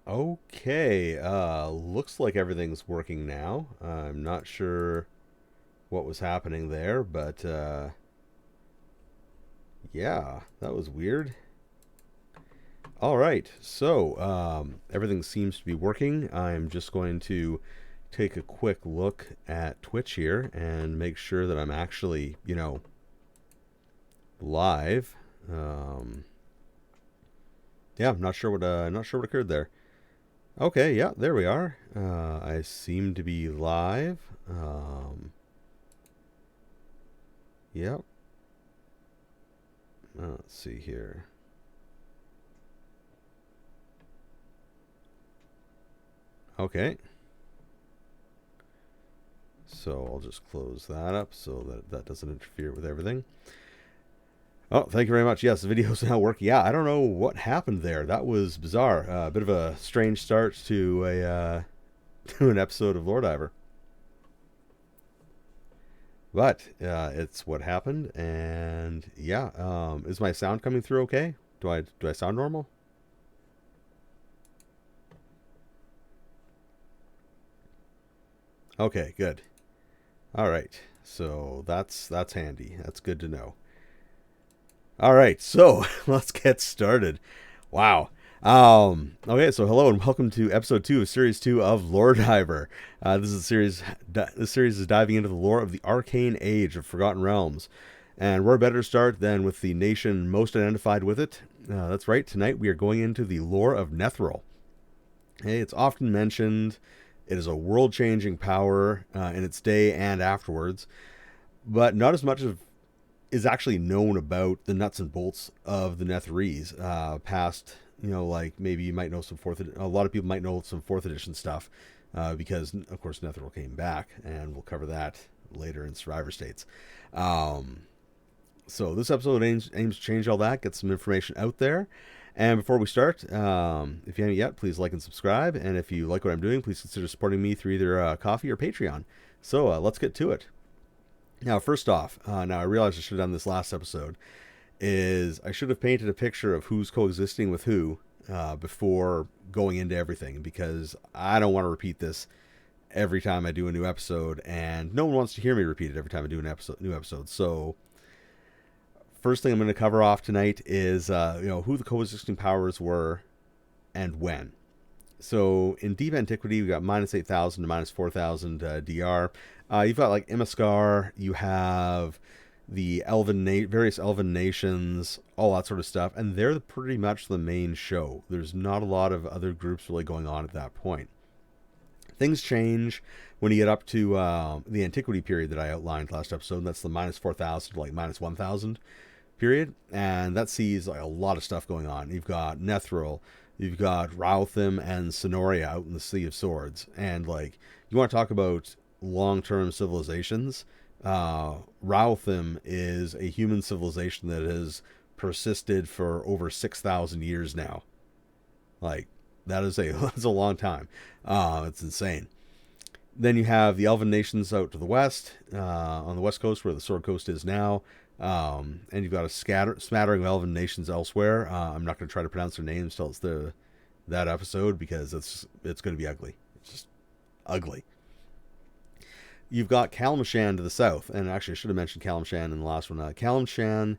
Okay, looks like everything's working now. I'm not sure what was happening there, but yeah, that was weird. All right, so everything seems to be working. I'm just going to take a quick look at Twitch here and make sure that I'm actually, live. Um, yeah, I'm not sure what occurred there. Okay, yeah, there we are. I seem to be live. Yep. Let's see here. Okay. So I'll just close that up so that that doesn't interfere with everything. Oh, thank you very much. Yes, the video's now working. Yeah, I don't know what happened there. That was bizarre. A bit of a strange start to a to an episode of Lore Diver, but it's what happened. And yeah, is my sound coming through okay? Do I sound normal? Okay, good. All right. So that's handy. That's good to know. All right, so let's get started. Wow. Okay, so hello and welcome to episode two of series two of Lore Diver. This is a series. This series is diving into the lore of the Arcane Age of Forgotten Realms, and where better to start than with the nation most identified with it? That's right. Tonight we are going into the lore of Netheril. Hey, it's often mentioned. It is a world-changing power in its day and afterwards, but not as much of is actually known about the nuts and bolts of the Netherese. Past, like maybe you might know some fourth. A lot of people might know some fourth edition stuff because, of course, Netheril came back, and we'll cover that later in Survivor States. Um, so this episode aims to change all that, get some information out there. And before we start, if you haven't yet, please like and subscribe. And if you like what I'm doing, please consider supporting me through either Coffee or Patreon. So let's get to it. Now, first off, now I realized I should have done this last episode, is I should have painted a picture of who's coexisting with who before going into everything, because I don't want to repeat this every time I do a new episode, and no one wants to hear me repeat it every time I do new episode. So, first thing I'm going to cover off tonight is who the coexisting powers were and when. So in deep antiquity, we got minus 8,000 to minus 4,000 DR. You've got like Imiskar, you have the various elven nations, all that sort of stuff, and they're pretty much the main show. There's not a lot of other groups really going on at that point. Things change when you get up to the antiquity period that I outlined last episode. And that's the minus 4,000 to like minus 1,000 period, and that sees like a lot of stuff going on. You've got Netheril, you've got Rauthim and Sonoria out in the Sea of Swords, and like you want to talk about long-term civilizations. Rauthim is a human civilization that has persisted for over 6,000 years now. Like that is a that's a long time. It's insane. Then you have the Elven nations out to the west, on the west coast where the Sword Coast is now. And you've got a smattering of elven nations elsewhere. I'm not going to try to pronounce their names till it's that episode because it's going to be ugly. It's just ugly. You've got Kalimshan to the south, and actually I should have mentioned Kalimshan in the last one. Kalimshan,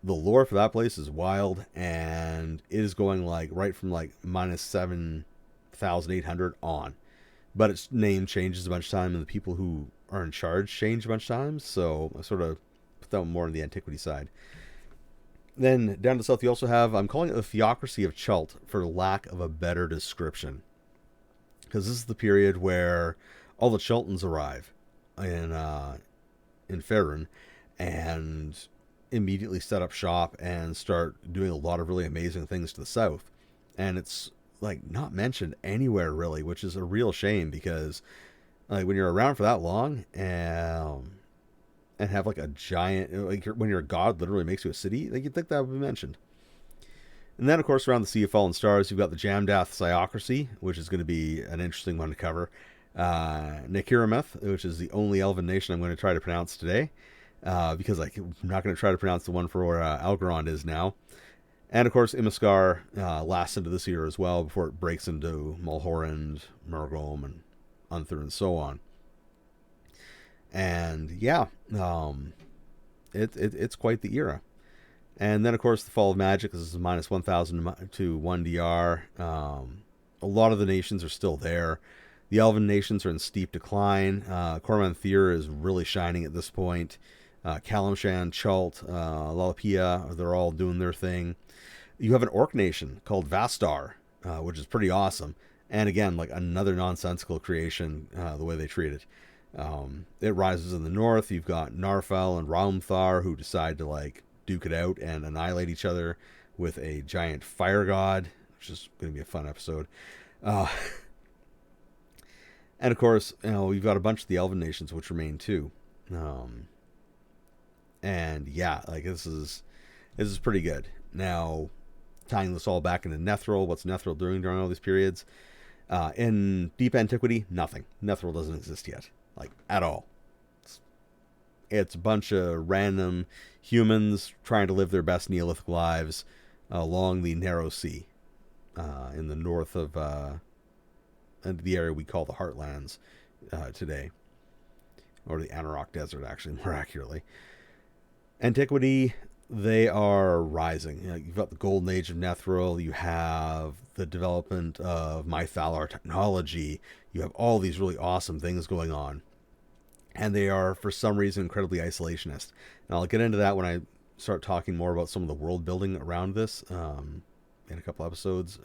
the lore for that place is wild, and it is going like right from like minus 7,800 on. But its name changes a bunch of times, and the people who are in charge change a bunch of times. So I sort of put that one more on the antiquity side. Then down to the south, you also have, I'm calling it the Theocracy of Chult for lack of a better description. Because this is the period where all the Chultans arrive in Faerun and immediately set up shop and start doing a lot of really amazing things to the south. And it's like not mentioned anywhere really, which is a real shame because like when you're around for that long and have like a giant like when you're a god literally makes you a city, like you'd think that would be mentioned. And then of course around the Sea of Fallen Stars you've got the Jamdath Theocracy, which is going to be an interesting one to cover. Nekirameth, which is the only elven nation I'm going to try to pronounce today, because I'm not going to try to pronounce the one for where Algorand is now. And of course, Imiskar lasts into this year as well before it breaks into Mulhorand, Murgolm, and Unther, and so on. And yeah, it's quite the era. And then, of course, the fall of magic. This is minus 1,000 to 1 DR. A lot of the nations are still there. The Elven nations are in steep decline. Corman Thier is really shining at this point. Kalimshan, Chult, Lalapia, they're all doing their thing. You have an orc nation called Vastar, which is pretty awesome. And again, like another nonsensical creation, the way they treat it. It rises in the north. You've got Narfel and Raumthar who decide to like duke it out and annihilate each other with a giant fire god, which is going to be a fun episode. And of course, you've got a bunch of the Elven nations which remain too. And yeah, like this is pretty good. Now, tying this all back into Netheril, what's Netheril doing during all these periods? In deep antiquity, nothing. Netheril doesn't exist yet, like at all. It's a bunch of random humans trying to live their best Neolithic lives along the narrow sea in the north of the area we call the Heartlands today, or the Anarok Desert, actually, more accurately. Antiquity, they are rising. You've got the Golden Age of Netheril. You have the development of Mythalar technology. You have all these really awesome things going on. And they are, for some reason, incredibly isolationist. And I'll get into that when I start talking more about some of the world building around this in a couple episodes.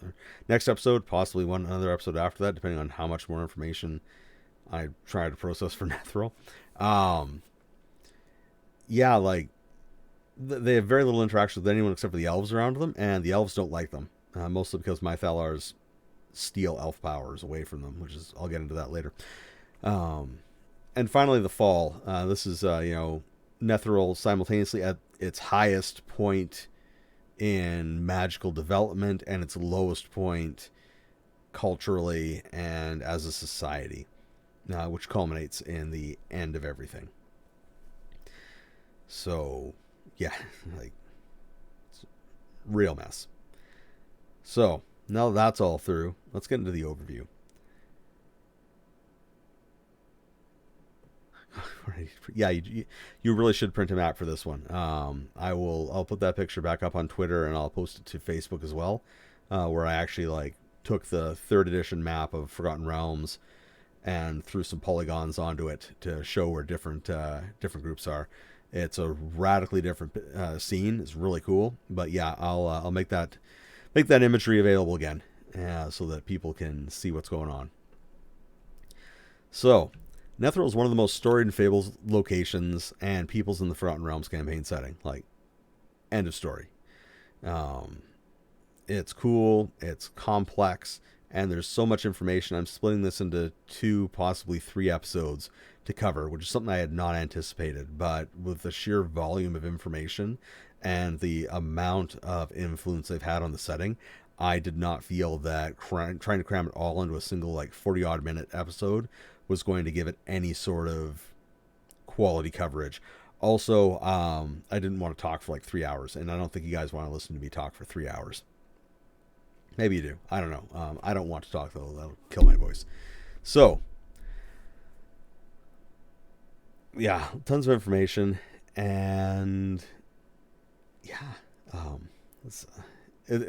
Next episode, possibly another episode after that, depending on how much more information I try to process for Netheril. Yeah, like, they have very little interaction with anyone except for the elves around them, and the elves don't like them, mostly because Mythalars steal elf powers away from them, which is, I'll get into that later. And finally, the fall. This is, Netheril simultaneously at its highest point in magical development and its lowest point culturally and as a society, which culminates in the end of everything. So, yeah, like, it's a real mess. So, now that's all through, let's get into the overview. Yeah, you really should print a map for this one. I'll put that picture back up on Twitter, and I'll post it to Facebook as well, where I actually like took the 3rd edition map of Forgotten Realms and threw some polygons onto it to show where different groups are. It's a radically different scene. It's really cool. But yeah, I'll make that imagery available again, so that people can see what's going on. So, Netheril is one of the most storied and fabled locations and peoples in the Forgotten Realms campaign setting. Like, end of story. It's cool, it's complex, and there's so much information. I'm splitting this into 2, possibly 3 episodes to cover, which is something I had not anticipated. But with the sheer volume of information and the amount of influence they've had on the setting, I did not feel that trying to cram it all into a single, like, 40-odd minute episode was going to give it any sort of quality coverage. Also, I didn't want to talk for like 3 hours, and I don't think you guys want to listen to me talk for 3 hours. Maybe you do. I don't know. I don't want to talk, though. That'll kill my voice. So, yeah, tons of information, and yeah,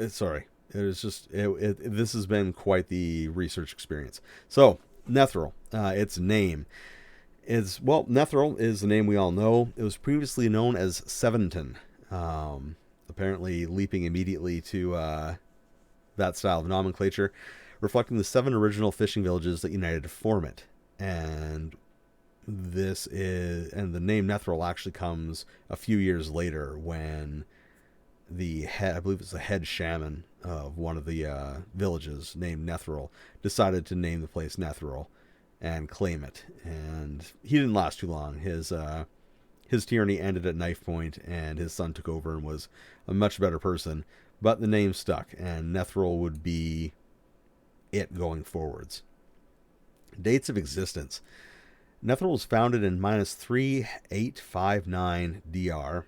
sorry. It was just, this has been quite the research experience. So, Netheril, its name is, well, Netheril is the name we all know. It was previously known as Seventon, apparently leaping immediately to that style of nomenclature, reflecting the 7 original fishing villages that united to form it. And the name Netheril actually comes a few years later when I believe it's the head shaman of one of the villages named Netheril decided to name the place Netheril and claim it. And he didn't last too long. His tyranny ended at knife point, and his son took over and was a much better person. But the name stuck, and Netheril would be it going forwards. Dates of existence. Netheril was founded in -3859 DR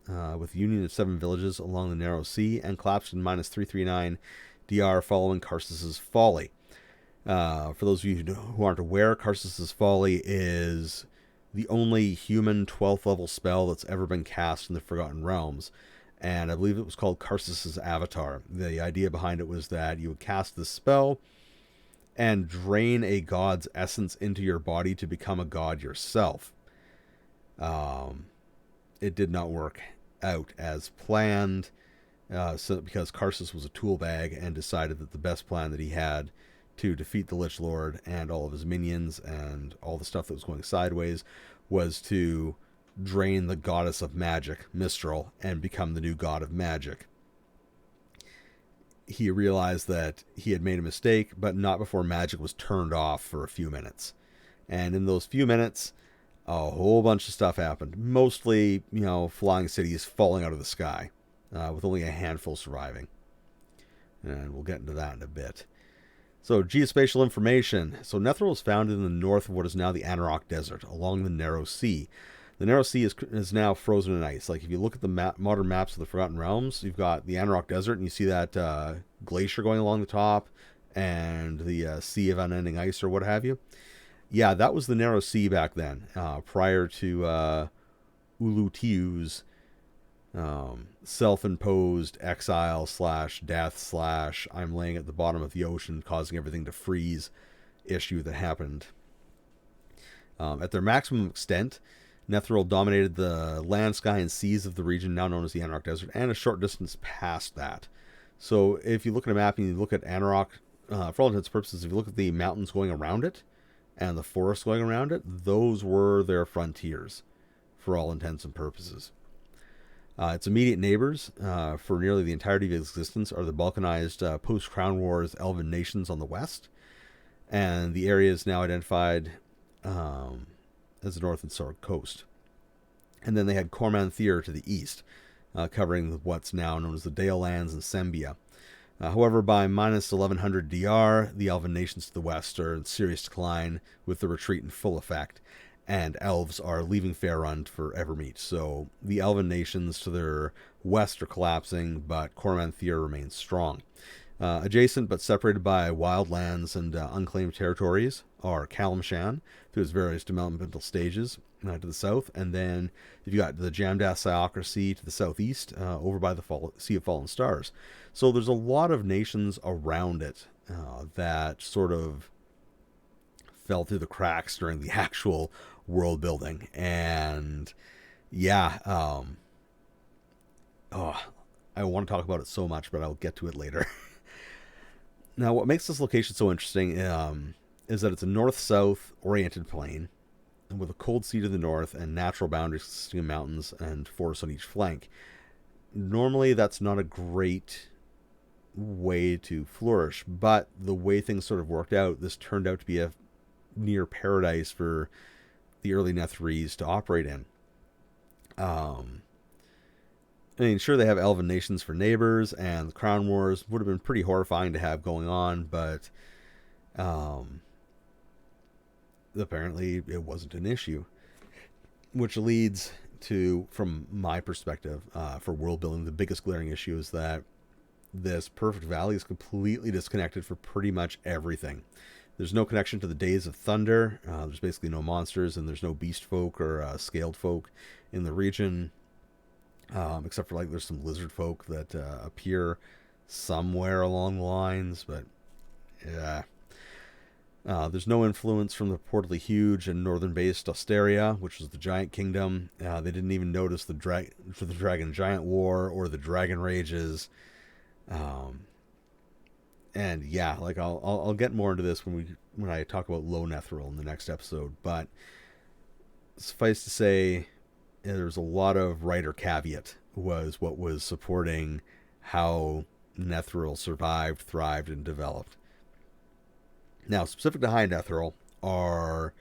with a union of 7 villages along the narrow sea, and collapsed in minus 339 DR following Karsus's folly. For those of you who aren't aware, Karsus's folly is the only human 12th level spell that's ever been cast in the Forgotten Realms. And I believe it was called Karsus's Avatar. The idea behind it was that you would cast this spell and drain a god's essence into your body to become a god yourself. It did not work out as planned, because Karsus was a tool bag and decided that the best plan that he had to defeat the Lich Lord and all of his minions and all the stuff that was going sideways was to drain the goddess of magic, Mistral, and become the new god of magic. He realized that he had made a mistake, but not before magic was turned off for a few minutes. And in those few minutes, a whole bunch of stuff happened. Mostly, flying cities falling out of the sky, with only a handful surviving. And we'll get into that in a bit. So, geospatial information. So, Netheril is found in the north of what is now the Anauroch Desert, along the Narrow Sea. The Narrow Sea is now frozen in ice. Like, if you look at the modern maps of the Forgotten Realms, you've got the Anauroch Desert, and you see that glacier going along the top, and the Sea of Unending Ice, or what have you. Yeah, that was the Narrow Sea back then, prior to Ulutiu's self-imposed exile / death / I'm laying at the bottom of the ocean causing everything to freeze issue that happened. At their maximum extent, Netheril dominated the land, sky, and seas of the region now known as the Anauroch Desert, and a short distance past that. So if you look at a map and you look at Anauroch, for all intents and purposes, if you look at the mountains going around it and the forests going around it, those were their frontiers for all intents and purposes. Its immediate neighbors for nearly the entirety of its existence are the balkanized post-Crown Wars elven nations on the west, and the area is now identified as the north and south coast. And then they had Corman Thier to the east, covering what's now known as the Dale Lands and Sembia. However, by minus 1100 DR, the elven nations to the west are in serious decline, with the retreat in full effect, and elves are leaving Faerûn for Evermeet. So the elven nations to their west are collapsing, but Corman Thier remains strong. Adjacent but separated by wildlands and unclaimed territories are Kalimshan through its various developmental stages to the south, and then you've got the Jamdas Siocracy to the southeast, over by the Sea of Fallen Stars. So there's a lot of nations around it that sort of fell through the cracks during the actual world building, and yeah, I want to talk about it so much, but I'll get to it later. Now, what makes this location so interesting is that it's a north-south oriented plain with a cold sea to the north and natural boundaries consisting of mountains and forests on each flank. Normally, that's not a great way to flourish, but the way things sort of worked out, this turned out to be a near paradise for the early Netherese to operate in. I mean, sure, they have elven nations for neighbors, and the Crown Wars would have been pretty horrifying to have going on, but apparently it wasn't an issue. Which leads to, from my perspective, for world building, the biggest glaring issue is that this perfect valley is completely disconnected for pretty much everything. There's no connection to the Days of Thunder. There's basically no monsters, and there's no beast folk or scaled folk in the region. Except for there's some lizard folk that appear somewhere along the lines, but yeah. There's no influence from the reportedly huge and northern-based Osteria, which was the Giant Kingdom. They didn't even notice the Dragon Giant War or the Dragon Rages. And yeah, I'll get more into this when I talk about Low Netheril in the next episode. But suffice to say, there's a lot of writer caveat was what was supporting how Netheril survived, thrived, and developed. Now, specific to High Netheril are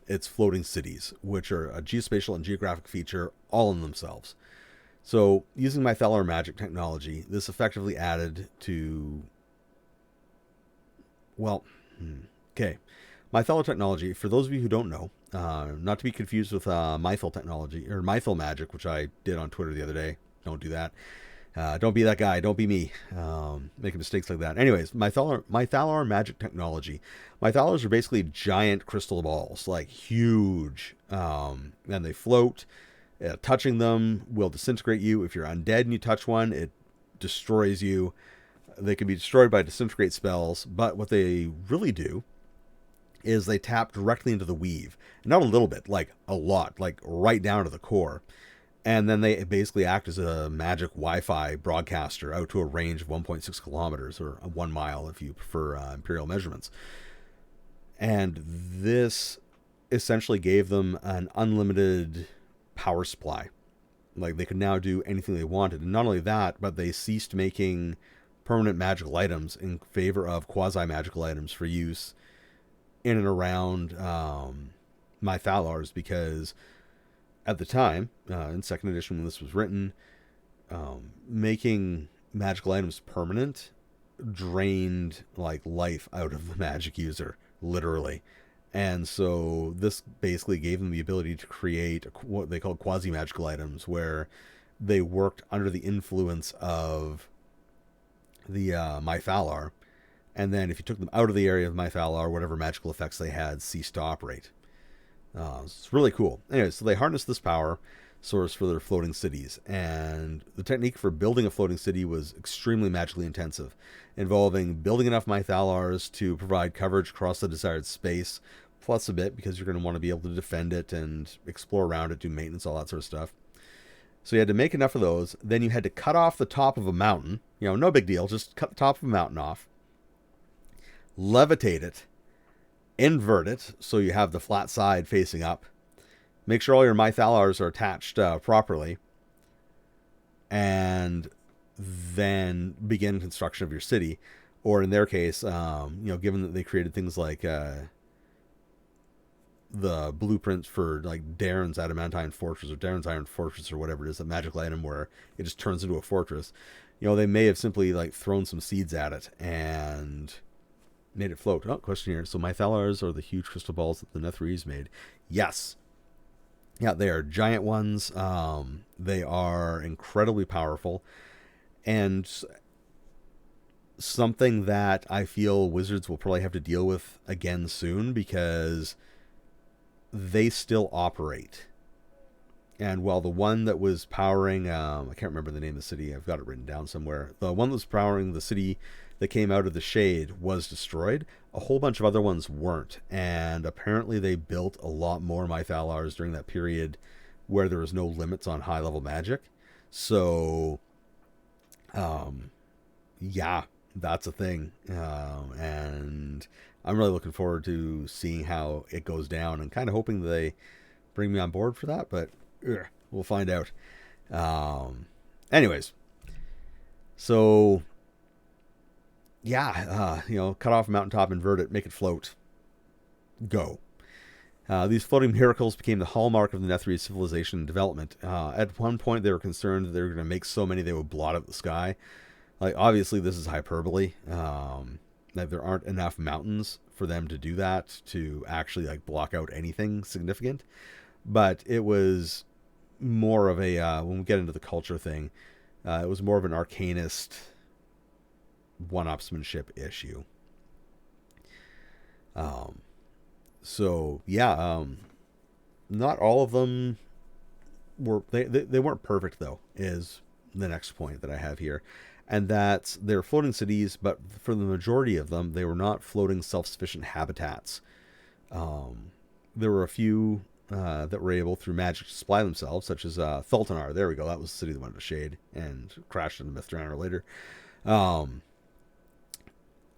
its floating cities, which are a geospatial and geographic feature all in themselves. So, using my Thalar magic technology, this effectively added to... Well, okay. Mythal technology, for those of you who don't know, not to be confused with Mythal technology, or Mythal magic, which I did on Twitter the other day. Don't do that. Don't be that guy. Don't be me. Making mistakes like that. Anyways, Mythalar magic technology. Mythalars are basically giant crystal balls, like huge. And they float. Touching them will disintegrate you. If you're undead and you touch one, it destroys you. They can be destroyed by disintegrate spells, but what they really do is they tap directly into the weave. Not a little bit, like a lot, like right down to the core. And then they basically act as a magic Wi-Fi broadcaster out to a range of 1.6 kilometers, or 1 mile if you prefer imperial measurements. And this essentially gave them an unlimited power supply. Like, they could now do anything they wanted. And not only that, but they ceased making permanent magical items in favor of quasi-magical items for use in and around Mythalars, because at the time, in second edition when this was written, making magical items permanent drained like life out of the magic user, literally. And so this basically gave them the ability to create what they call quasi-magical items, where they worked under the influence of the Mythalar, and then if you took them out of the area of Mythalar, whatever magical effects they had ceased to operate. It's really cool. Anyway, so they harnessed this power source for their floating cities, and the technique for building a floating city was extremely magically intensive, involving building enough Mythalars to provide coverage across the desired space, plus a bit because you're going to want to be able to defend it and explore around it, do maintenance, all that sort of stuff. So you had to make enough of those. Then you had to cut off the top of a mountain. No big deal. Just cut the top of a mountain off. Levitate it. Invert it so you have the flat side facing up. Make sure all your Mythalars are attached properly. And then begin construction of your city. Or in their case, given that they created things like the blueprints for like Darren's Adamantine Fortress or Darren's Iron Fortress or whatever it is, a magical item where it just turns into a fortress. They may have simply like thrown some seeds at it and made it float. Oh, question here. So Mythalars are the huge crystal balls that the Netherese made. Yes. Yeah, they are giant ones. They are incredibly powerful. And something that I feel Wizards will probably have to deal with again soon, because they still operate. And while the one that was powering, I can't remember the name of the city, I've got it written down somewhere. The one that was powering the city that came out of the shade was destroyed, a whole bunch of other ones weren't. And apparently they built a lot more Mythalars during that period where there was no limits on high level magic. So, yeah, that's a thing. And I'm really looking forward to seeing how it goes down, and kind of hoping they bring me on board for that, but we'll find out. Anyways, so yeah, cut off a mountaintop, invert it, make it float, go. These floating miracles became the hallmark of the Netherese civilization and development. At one point, they were concerned that they were going to make so many they would blot out the sky. Like, obviously, this is hyperbole. That there aren't enough mountains for them to do that, to actually like block out anything significant. But it was more of a, when we get into the culture thing, it was more of an arcanist one-upsmanship issue. So yeah, not all of them were, they weren't perfect though, is the next point that I have here. And that's, they're floating cities, but for the majority of them, they were not floating self-sufficient habitats. There were a few that were able, through magic, to supply themselves, such as Thultanar. There we go. That was the city that went to shade and crashed into Mithranor later.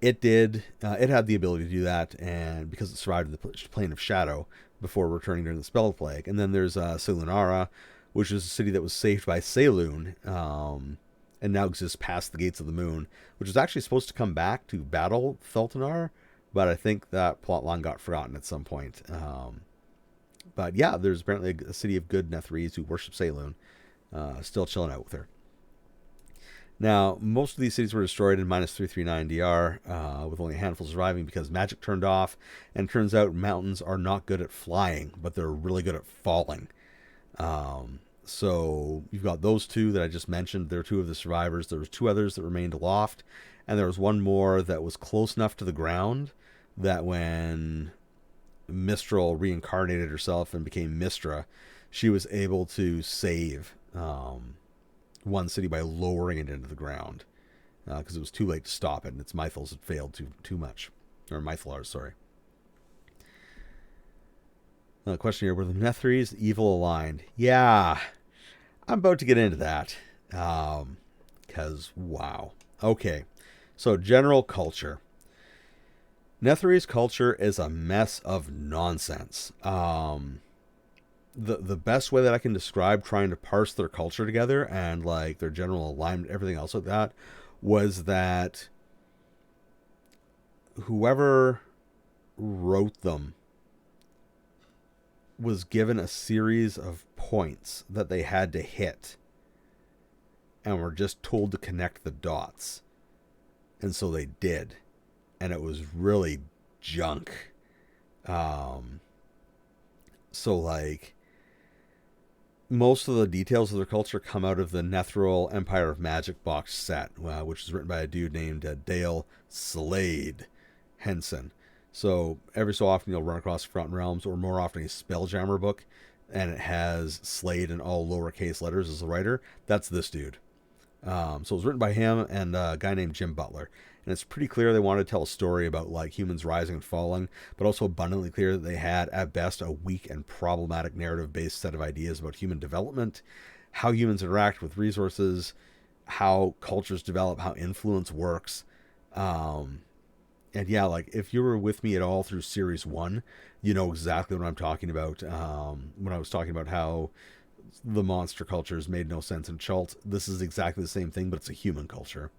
It had the ability to do that, and because it survived the plane of shadow before returning during the spell plague. And then there's Selunara, which is a city that was saved by Selûne, and now exists past the Gates of the Moon, which is actually supposed to come back to battle Thultanar, but I think that plotline got forgotten at some point. But yeah, there's apparently a city of good Netherese who worship Selûne, still chilling out with her. Now, most of these cities were destroyed in minus 339 DR, with only a handful surviving because magic turned off. And it turns out mountains are not good at flying, but they're really good at falling. So you've got those two that I just mentioned. They're two of the survivors. There was two others that remained aloft, and there was one more that was close enough to the ground that when Mistral reincarnated herself and became Mistra, she was able to save one city by lowering it into the ground because it was too late to stop it, and its Mythals had failed too much. Or Mythalars, sorry. Question here: were the Netherese evil aligned? Yeah, I'm about to get into that. Because, wow. Okay, so general culture. Netherese culture is a mess of nonsense. The best way that I can describe trying to parse their culture together and like their general alignment, everything else like that, was that whoever wrote them was given a series of points that they had to hit and were just told to connect the dots. And so they did. And it was really junk. So like most of the details of their culture come out of the Netheril Empire of Magic box set, which is written by a dude named Dale Slade Henson. So every so often you'll run across Forgotten Realms, or more often a Spelljammer book, and it has Slade in all lowercase letters as the writer. That's this dude. So it was written by him and a guy named Jim Butler. And it's pretty clear they wanted to tell a story about like humans rising and falling, but also abundantly clear that they had at best a weak and problematic narrative-based set of ideas about human development, how humans interact with resources, how cultures develop, how influence works. And yeah, like if you were with me at all through series one, you know exactly what I'm talking about. When I was talking about how the monster cultures made no sense in Chult, this is exactly the same thing, but it's a human culture.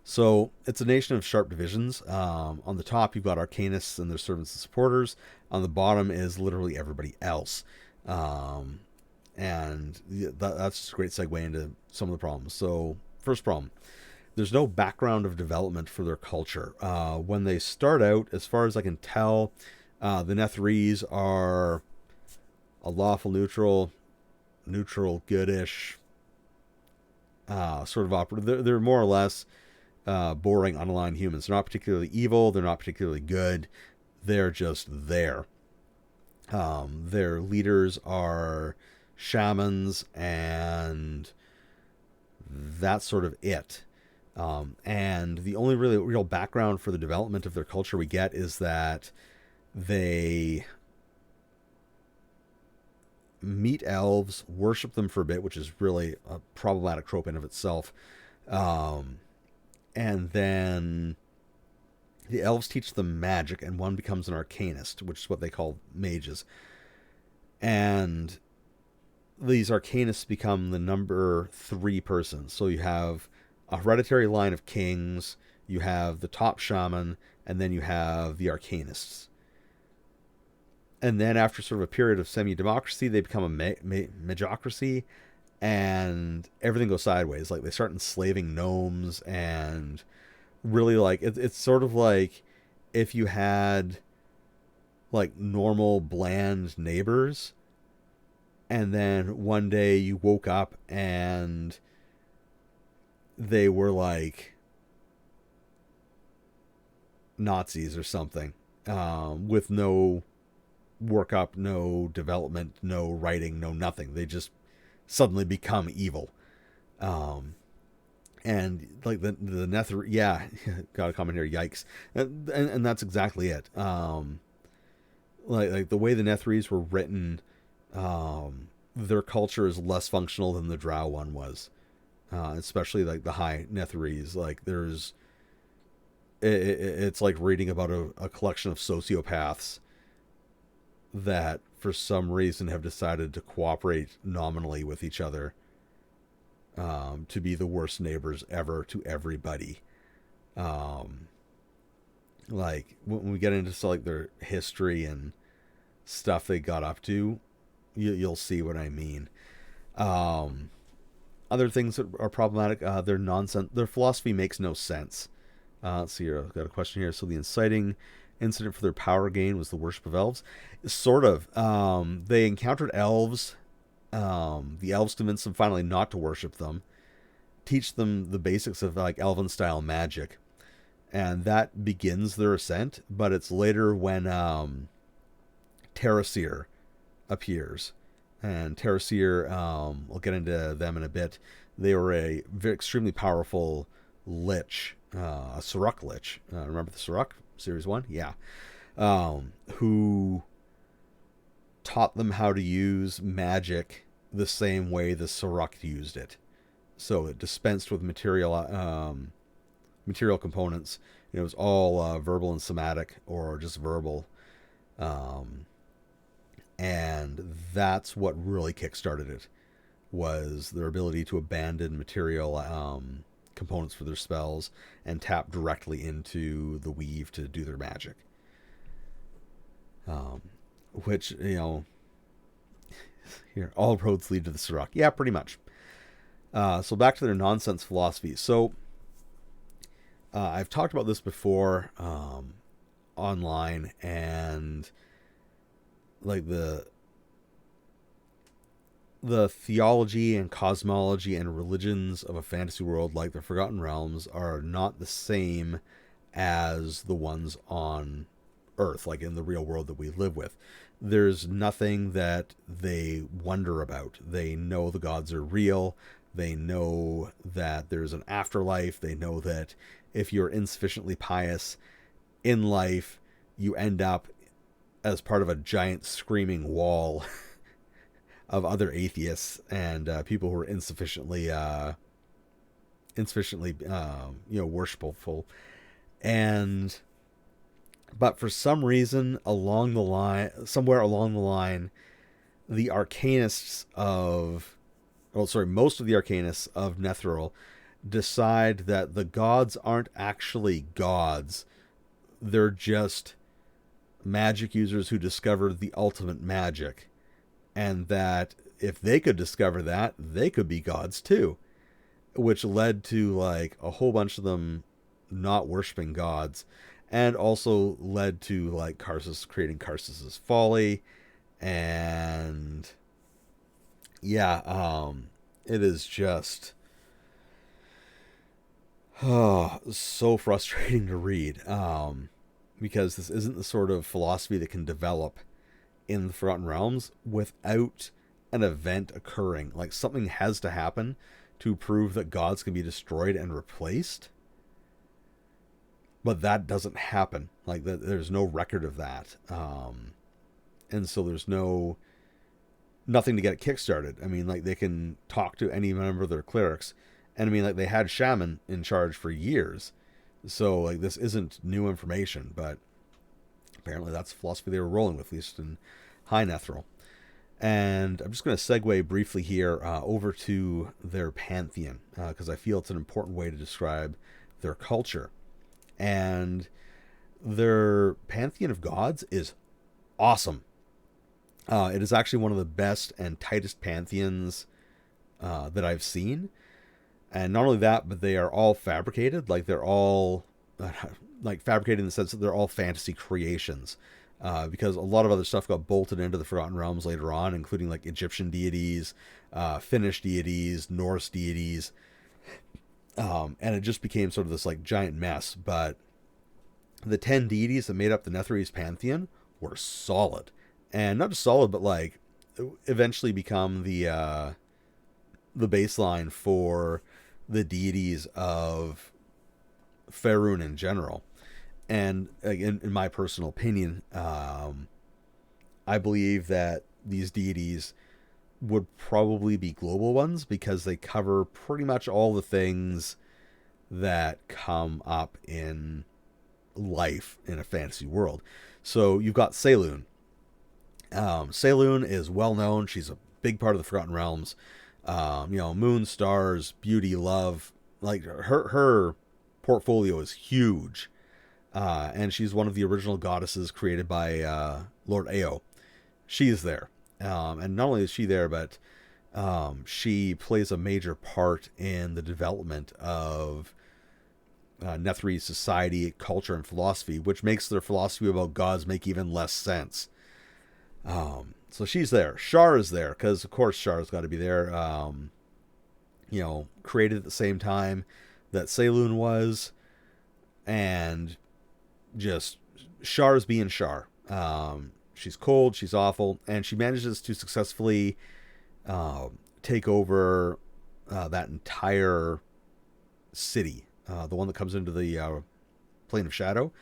So it's a nation of sharp divisions. On the top, you've got Arcanists and their servants and supporters. On the bottom is literally everybody else. And that's just a great segue into some of the problems. So, first problem: there's no background of development for their culture. When they start out, as far as I can tell, the Netherese are a lawful neutral, goodish sort of operative. They're more or less boring, unaligned humans. They're not particularly evil. They're not particularly good. They're just there. Their leaders are shamans, and that's sort of it. And the only really real background for the development of their culture we get is that they meet elves, worship them for a bit, which is really a problematic trope in of itself. And then the elves teach them magic, and one becomes an arcanist, which is what they call mages. And these arcanists become the number 3 persons. So you have a hereditary line of kings, you have the top shaman, and then you have the arcanists. And then after sort of a period of semi-democracy, they become a magocracy, and everything goes sideways. Like they start enslaving gnomes, and really like it's sort of like if you had like normal bland neighbors, and then one day you woke up and they were like Nazis or something, with no workup, no development, no writing, no nothing. They just suddenly become evil. And like the Nether, yeah, got a comment here, yikes, and that's exactly it. Like the way the Netherese were written, their culture is less functional than the Drow one was, especially like the High Netherese. Like it's like reading about a collection of sociopaths that for some reason have decided to cooperate nominally with each other, to be the worst neighbors ever to everybody. Like when we get into like their history and stuff they got up to, you'll see what I mean. Other things that are problematic, their nonsense, their philosophy makes no sense. Let's see here. I've got a question here. So the inciting incident for their power gain was the worship of elves. Sort of. They encountered elves. The elves convinced them finally not to worship them, teach them the basics of like elven style magic, and that begins their ascent. But it's later when Terraseer appears, and Terraseer, we'll get into them in a bit. They were a extremely powerful lich, a Suruk lich. Remember the Suruk series 1? Yeah. Who taught them how to use magic the same way the Suruk used it. So it dispensed with material components. It was all verbal and somatic, or just verbal. And that's what really kickstarted it, was their ability to abandon material components for their spells and tap directly into the weave to do their magic. Which, here, all roads lead to the Suruk. Yeah, pretty much. So back to their nonsense philosophy. So I've talked about this before online, and like the theology and cosmology and religions of a fantasy world like the Forgotten Realms are not the same as the ones on Earth, like in the real world that we live with. There's nothing that they wonder about. They know the gods are real. They know that there's an afterlife. They know that if you're insufficiently pious in life, you end up as part of a giant screaming wall of other atheists and people who are insufficiently worshipful. But for some reason, somewhere along the line, the arcanists most of the arcanists of Netheril decide that the gods aren't actually gods. They're just magic users who discovered the ultimate magic. And that if they could discover that, they could be gods too. Which led to like a whole bunch of them not worshiping gods. And also led to like Karsus creating Karsus's Folly. And yeah, it is just so frustrating to read. Because this isn't the sort of philosophy that can develop in the Forgotten Realms without an event occurring. Like something has to happen to prove that gods can be destroyed and replaced. But that doesn't happen. Like there's no record of that. And so there's nothing to get it kickstarted. I mean, like they can talk to any member of their clerics. And I mean, like they had Shaman in charge for years. So like this isn't new information, but apparently that's the philosophy they were rolling with, at least in High Netheril. And I'm just going to segue briefly here over to their pantheon, because I feel it's an important way to describe their culture. And their pantheon of gods is awesome. It is actually one of the best and tightest pantheons that I've seen. And not only that, but they are all fabricated. Like they're all like fabricated in the sense that they're all fantasy creations. Because a lot of other stuff got bolted into the Forgotten Realms later on, including like Egyptian deities, Finnish deities, Norse deities. And it just became sort of this like giant mess. But the 10 deities that made up the Netherese pantheon were solid. And not just solid, but like eventually become the baseline for the deities of Faerun in general. And in my personal opinion, I believe that these deities would probably be global ones because they cover pretty much all the things that come up in life in a fantasy world. So you've got Saloon. Saloon is well known. She's a big part of the Forgotten Realms. Moon, stars, beauty, love. Like her portfolio is huge. And she's one of the original goddesses created by Lord Ao. She's there. And not only is she there, but She plays a major part in the development of Netherese society, culture, and philosophy, which makes their philosophy about gods make even less sense. So she's there. Shar is there because, of course, Shar's got to be there. Created at the same time that Saloon was, and just Shar's being Shar. She's cold, she's awful, and she manages to successfully take over that entire city, the one that comes into the plane of shadow.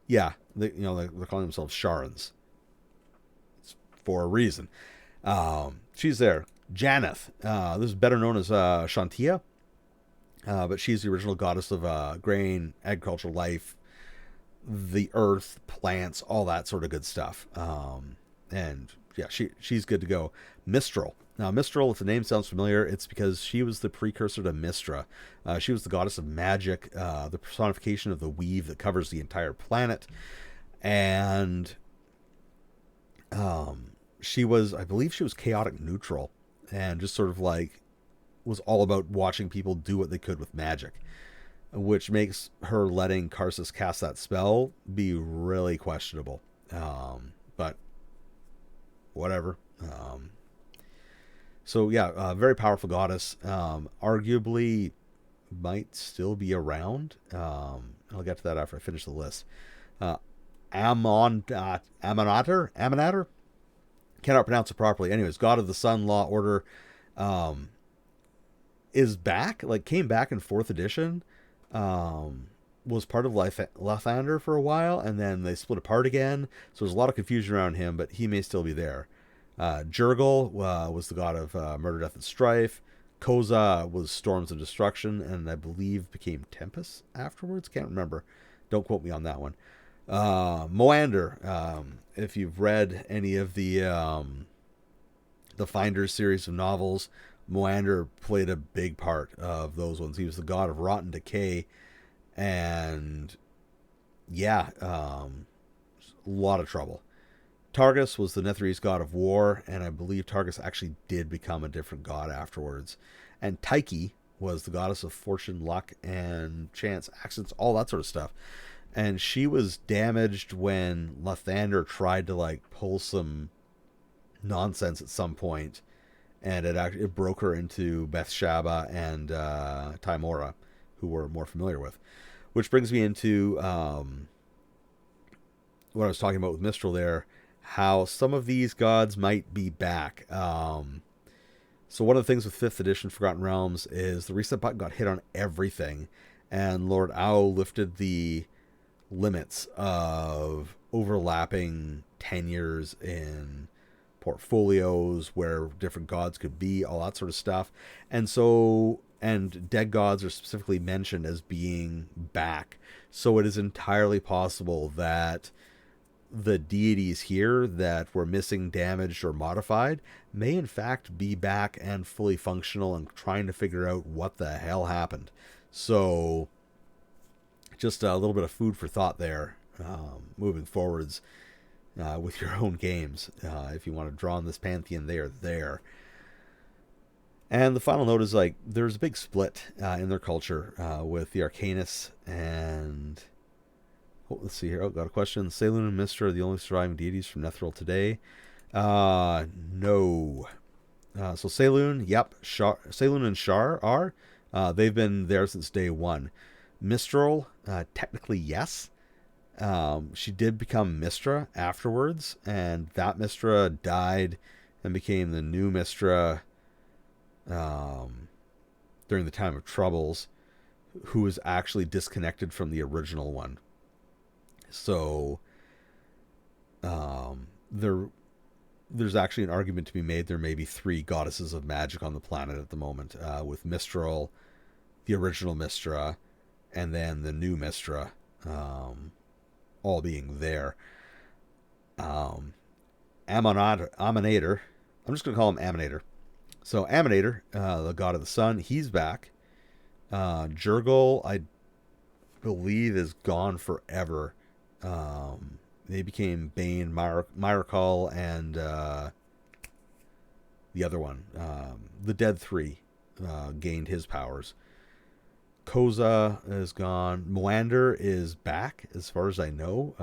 Yeah, they're calling themselves Sharans. It's for a reason. She's there. Janeth, this is better known as Shantia, but she's the original goddess of grain, agriculture, life, the earth, plants, all that sort of good stuff. And yeah, she's good to go. Mistral. Now, Mistral, if the name sounds familiar, it's because she was the precursor to Mystra. She was the goddess of magic, the personification of the weave that covers the entire planet. And I believe she was chaotic neutral and just sort of like was all about watching people do what they could with magic, which makes her letting Karsus cast that spell be really questionable. But whatever. So yeah, very powerful goddess. Arguably might still be around. I'll get to that after I finish the list. Amonator? Cannot pronounce it properly. Anyways, God of the Sun, Law, Order, is back. Like, came back in 4th edition. Was part of Lathander for a while, and then they split apart again. So there's a lot of confusion around him, but he may still be there. Jurgal was the god of murder, death, and strife. Koza was storms and destruction, and I believe became Tempest afterwards. Can't remember. Don't quote me on that one. Moander, if you've read any of the Finders series of novels, Moander played a big part of those ones. He was the god of rotten decay, and yeah, a lot of trouble. Targus was the Netherese god of war, and I believe Targus actually did become a different god afterwards. And Tyche was the goddess of fortune, luck, and chance, accidents, all that sort of stuff. And she was damaged when Lathander tried to like pull some nonsense at some point, and it broke her into Bethshaba and Timora, who we're more familiar with. Which brings me into what I was talking about with Mistral there, how some of these gods might be back. So one of the things with 5th edition Forgotten Realms is the reset button got hit on everything, and Lord Owl lifted the limits of overlapping tenures in portfolios where different gods could be, all that sort of stuff. And dead gods are specifically mentioned as being back. So it is entirely possible that the deities here that were missing, damaged, or modified may in fact be back and fully functional and trying to figure out what the hell happened. So just a little bit of food for thought there, moving forwards with your own games. If you want to draw on this pantheon, they are there. And the final note is like there's a big split in their culture with the Arcanists and let's see here. Oh, got a question. Saloon and Mystra are the only surviving deities from Netheril today. No. So Saloon, yep. Saloon and Shar are. They've been there since day one. Mistral, technically yes. She did become Mystra afterwards, and that Mystra died and became the new Mystra during the time of Troubles, who was actually disconnected from the original one. So there's actually an argument to be made there may be 3 goddesses of magic on the planet at the moment, with Mistral, the original Mystra, and then the new Mystra, all being there. Amonator, I'm just going to call him Amonator. So Amonator, the god of the sun, he's back. Jurgal, I believe, is gone forever. They became Bane, Myrakal, and the other one. The Dead 3 gained his powers. Koza is gone. Moander is back, as far as I know.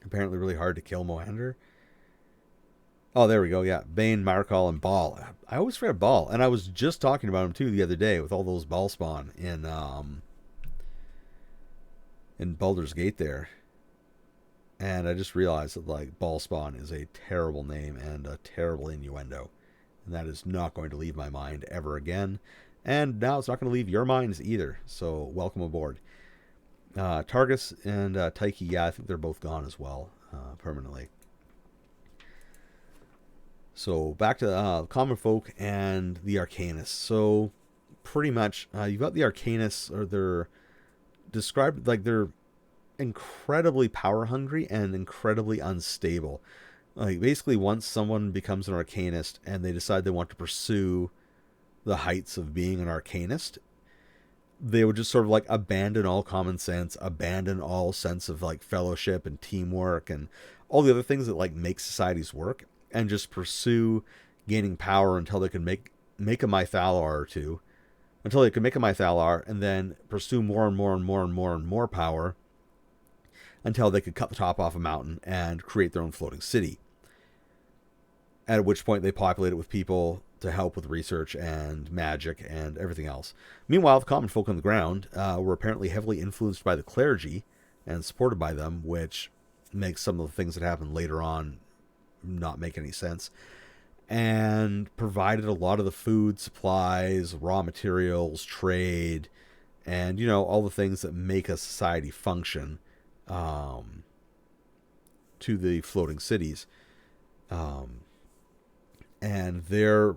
Apparently really hard to kill Moander. Oh, there we go. Yeah, Bane, Markal, and Ball. I always forget Ball, and I was just talking about him too the other day with all those Ball spawn in Baldur's Gate there, and I just realized that like Ball spawn is a terrible name and a terrible innuendo, and that is not going to leave my mind ever again. And now it's not going to leave your minds either. So welcome aboard. Targus and Taiki, yeah, I think they're both gone as well, permanently. So back to common folk and the Arcanists. So pretty much, you've got the Arcanists, or they're described like they're incredibly power hungry and incredibly unstable. Like basically, once someone becomes an Arcanist and they decide they want to pursue the heights of being an Arcanist, they would just sort of like abandon all common sense, abandon all sense of like fellowship and teamwork and all the other things that like make societies work, and just pursue gaining power until they can make a Mythalar or two, until they can make a Mythalar, and then pursue more and more and more and more and more power until they could cut the top off a mountain and create their own floating city. At which point they populate it with people to help with research and magic and everything else. Meanwhile, the common folk on the ground were apparently heavily influenced by the clergy and supported by them, which makes some of the things that happen later on not make any sense, and provided a lot of the food, supplies, raw materials, trade, and, you know, all the things that make a society function to the floating cities. And they're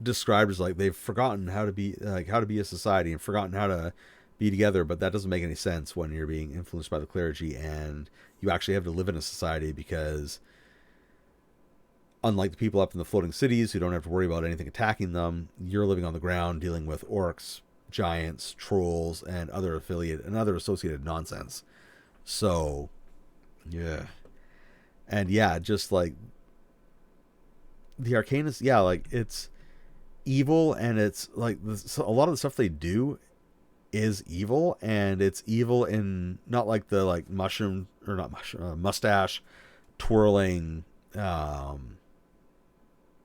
described as like they've forgotten how to be a society and forgotten how to be together, but that doesn't make any sense when you're being influenced by the clergy and you actually have to live in a society, because unlike the people up in the floating cities who don't have to worry about anything attacking them, you're living on the ground dealing with orcs, giants, trolls, and other associated nonsense. So yeah. And yeah, just like the Arcanists, yeah, like it's evil, and it's like a lot of the stuff they do is evil, and it's evil in not like the like mustache twirling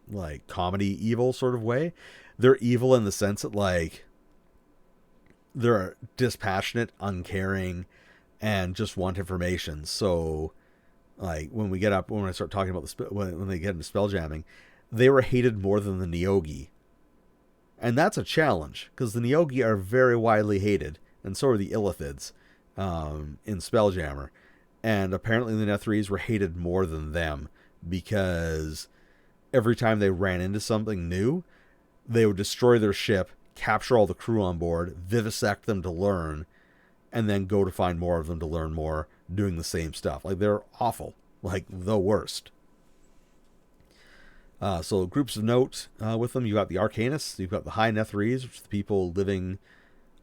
like comedy evil sort of way. They're evil in the sense that like they're dispassionate, uncaring, and just want information. So like when I start talking about when they get into spell jamming, they were hated more than the Neogi. And that's a challenge, because the Neogi are very widely hated, and so are the Illithids in Spelljammer. And apparently the Netherese were hated more than them, because every time they ran into something new, they would destroy their ship, capture all the crew on board, vivisect them to learn, and then go to find more of them to learn more, doing the same stuff. Like, they're awful. Like, the worst. So groups of note with them, you got the Arcanists, you've got the High Netherese, which are the people living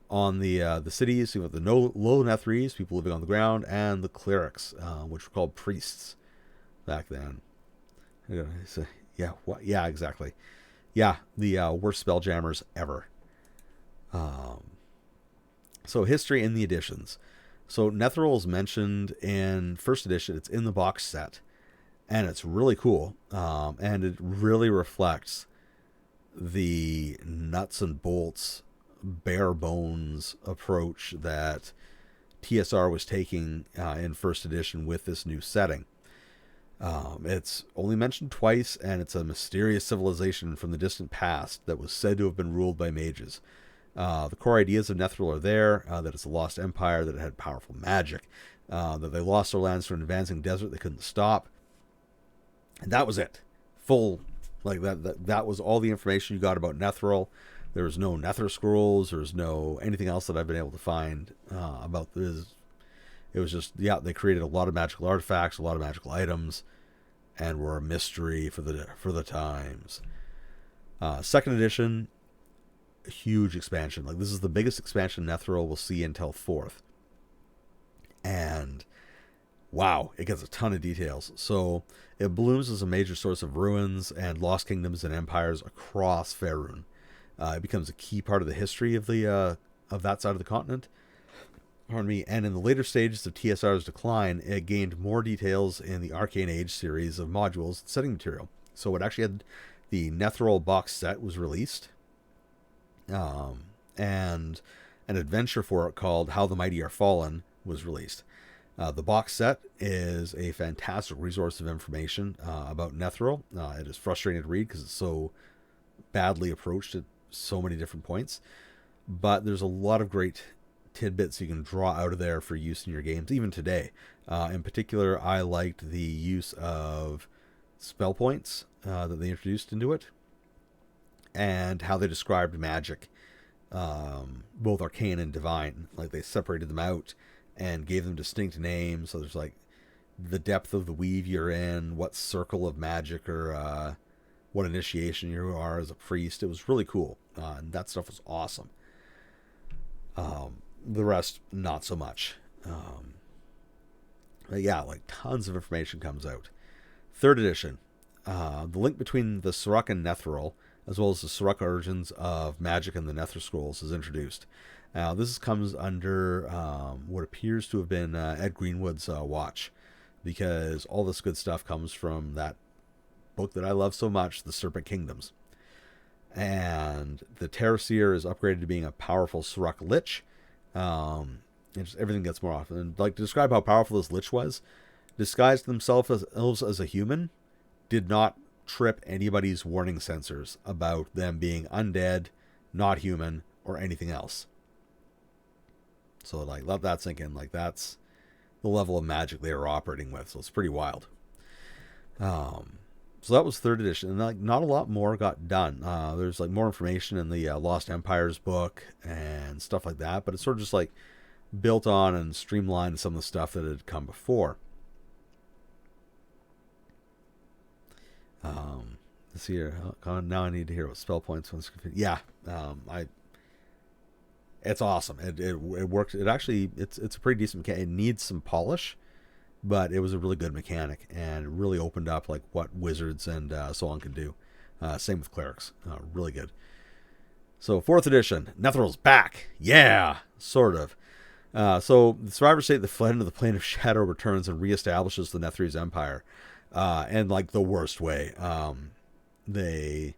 on the cities, you've got the Low Netherese, people living on the ground, and the Clerics, which were called priests back then. Yeah, exactly. Yeah, the worst spelljammers ever. So history in the editions. So Netheril is mentioned in first edition. It's in the box set, and it's really cool. And it really reflects the nuts and bolts, bare bones approach that TSR was taking in first edition with this new setting. It's only mentioned twice, and it's a mysterious civilization from the distant past that was said to have been ruled by mages. The core ideas of Netheril are there, that it's a lost empire, that it had powerful magic, that they lost their lands to an advancing desert they couldn't stop. And that was it. Full, like that was all the information you got about Netheril. There was no Nether scrolls, there was no anything else that I've been able to find about this. It was just, yeah, they created a lot of magical artifacts, a lot of magical items, and were a mystery for the times. Second edition, a huge expansion. Like, this is the biggest expansion Netheril will see until fourth. And wow, it gets a ton of details. So it blooms as a major source of ruins and lost kingdoms and empires across Faerun. It becomes a key part of the history of that side of the continent. Pardon me. And in the later stages of TSR's decline, it gained more details in the Arcane Age series of modules and setting material. So it actually had the Netheril box set was released, and an adventure for it called How the Mighty Are Fallen was released. The box set is a fantastic resource of information about Netheril. It is frustrating to read because it's so badly approached at so many different points, but there's a lot of great tidbits you can draw out of there for use in your games, even today. In particular, I liked the use of spell points that they introduced into it, and how they described magic, both arcane and divine. Like they separated them out and gave them distinct names. So there's like the depth of the weave you're in, what circle of magic or what initiation you are as a priest. It was really cool, and that stuff was awesome. The rest, not so much. But yeah, like tons of information comes out. Third edition, the link between the Suruk and Netheril, as well as the Suruk origins of magic and the Nether Scrolls, is introduced. Now, this comes under what appears to have been Ed Greenwood's watch, because all this good stuff comes from that book that I love so much, The Serpent Kingdoms. And the Terraseer is upgraded to being a powerful Suruk Lich. And just everything gets more often. And like to describe how powerful this Lich was, disguised themselves as a human, did not trip anybody's warning sensors about them being undead, not human, or anything else. So like let that sink in. Like that's the level of magic they were operating with. So it's pretty wild. So that was third edition, and like not a lot more got done. There's like more information in the Lost Empires book and stuff like that, but it's sort of just like built on and streamlined some of the stuff that had come before. Let's see here. Now I need to hear what spell points. Yeah, it's awesome. It works. It actually it's a pretty decent mechanic. It needs some polish, but it was a really good mechanic, and it really opened up like what wizards and so on can do. Same with clerics. Really good. So fourth edition, Netheril's back. Yeah, sort of. So the survivors say the fled into the plane of shadow returns and reestablishes the Netherese Empire, and like the worst way. They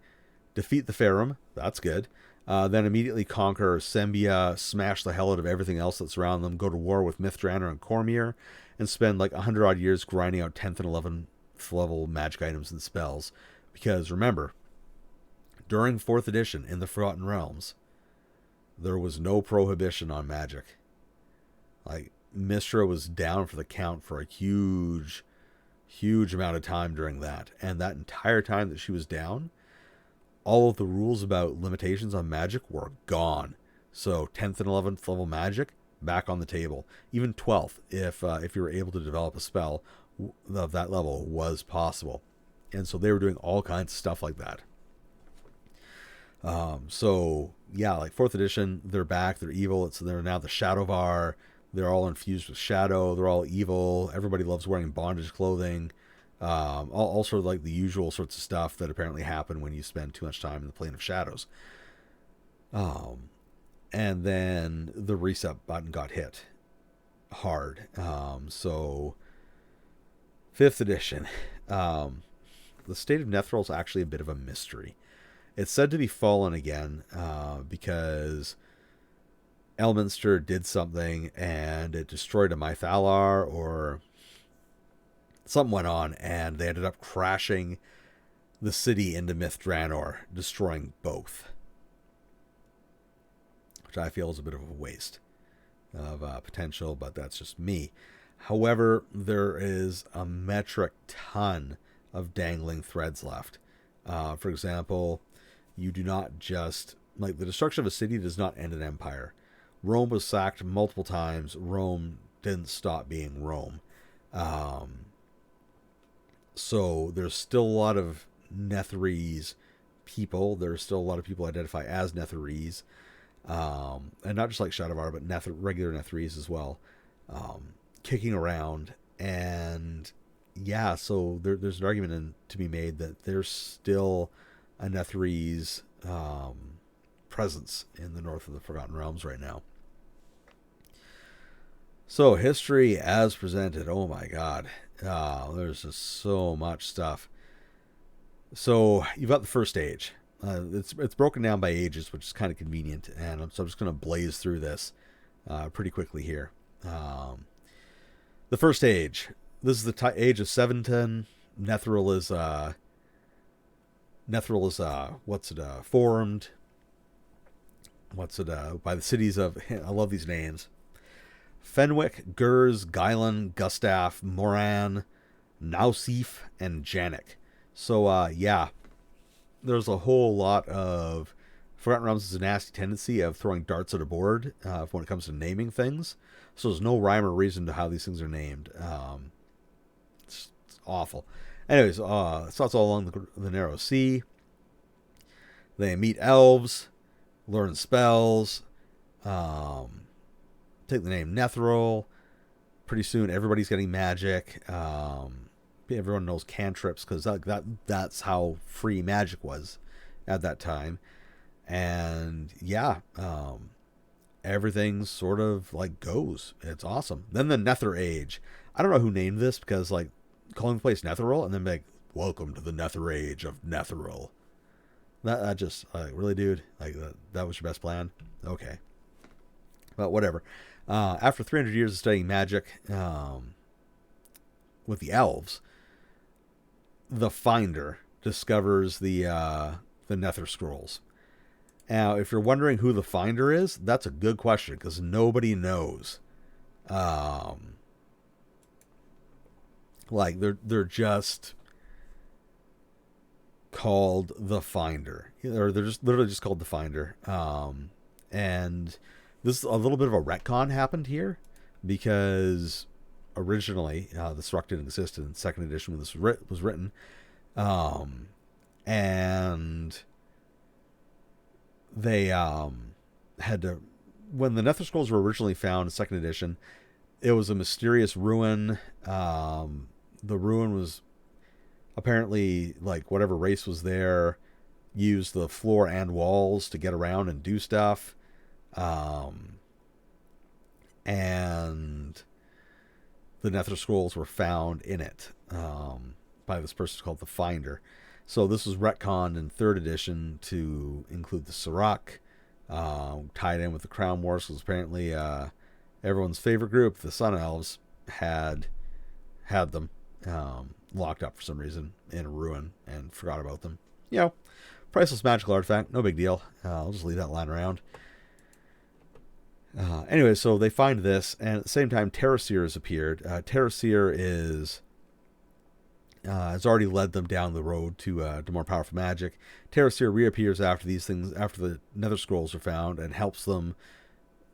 defeat the Faerun. That's good. Then immediately conquer Sembia, smash the hell out of everything else that's around them, go to war with Mithranor and Cormyr, and spend like 100 odd years grinding out 10th and 11th level magic items and spells. Because remember, during 4th edition in the Forgotten Realms, there was no prohibition on magic. Like, Mystra was down for the count for a huge amount of time during that. And that entire time that she was down, all of the rules about limitations on magic were gone. So 10th and 11th level magic, back on the table. Even 12th, if you were able to develop a spell of that level, was possible. And so they were doing all kinds of stuff like that. So yeah, like 4th edition, they're back, they're evil. They're now the Shadowvar. They're all infused with shadow. They're all evil. Everybody loves wearing bondage clothing. All sort of like the usual sorts of stuff that apparently happen when you spend too much time in the plane of shadows. And then the reset button got hit hard. So 5th edition. The state of Netheril is actually a bit of a mystery. It's said to be fallen again because Elminster did something and it destroyed a Mythalar, or something went on and they ended up crashing the city into Mithranor, destroying both. Which I feel is a bit of a waste of potential, but that's just me. However, there is a metric ton of dangling threads left. For example, you do not just... Like, the destruction of a city does not end an empire. Rome was sacked multiple times. Rome didn't stop being Rome. So there's still a lot of Netherese people. There's still a lot of people identify as Netherese. And not just like Shadowvar, but regular Netherese as well. Kicking around. And yeah, so there's an argument to be made that there's still a Netherese presence in the north of the Forgotten Realms right now. So history as presented. Oh my God, there's just so much stuff. So you've got the first age. It's broken down by ages, which is kind of convenient, and so I'm just going to blaze through this pretty quickly here. The first age. This is the age of 710. Netheril is formed. By the cities of, I love these names: Fenwick, Gurs, Guylan, Gustaf, Moran, Nausif, and Janik. So yeah, there's a whole lot of Forgotten Realms has a nasty tendency of throwing darts at a board when it comes to naming things. So there's no rhyme or reason to how these things are named. It's awful. Anyways, so it's all along the Narrow Sea. They meet elves, learn spells, take the name Netheril. Pretty soon, everybody's getting magic. Everyone knows cantrips because that's how free magic was at that time. And yeah, everything sort of like goes. It's awesome. Then the Nether Age. I don't know who named this because like calling the place Netheril and then like, welcome to the Nether Age of Netheril. That just like, really, dude, like that was your best plan. Okay, but whatever. After 300 years of studying magic with the elves, the Finder discovers the Nether Scrolls. Now, if you're wondering who the Finder is, that's a good question because nobody knows. Like they're just called the Finder, or they're just literally just called the Finder. And this a little bit of a retcon happened here because originally this rock didn't exist in second edition when this was written, and they had to, when the Nether Scrolls were originally found in second edition, it was a mysterious ruin. The ruin was apparently like whatever race was there used the floor and walls to get around and do stuff. And the Nether Scrolls were found in it by this person called the Finder. So this was retconned in third edition to include the Serac, tied in with the Crown Wars, because apparently everyone's favorite group, the Sun Elves, had them locked up for some reason in a ruin and forgot about them. You know, priceless magical artifact, no big deal. I'll just leave that line around. Anyway, so they find this, and at the same time, Terraseer has appeared. Terraseer has already led them down the road to more powerful magic. Terraseer reappears after the Nether Scrolls are found, and helps them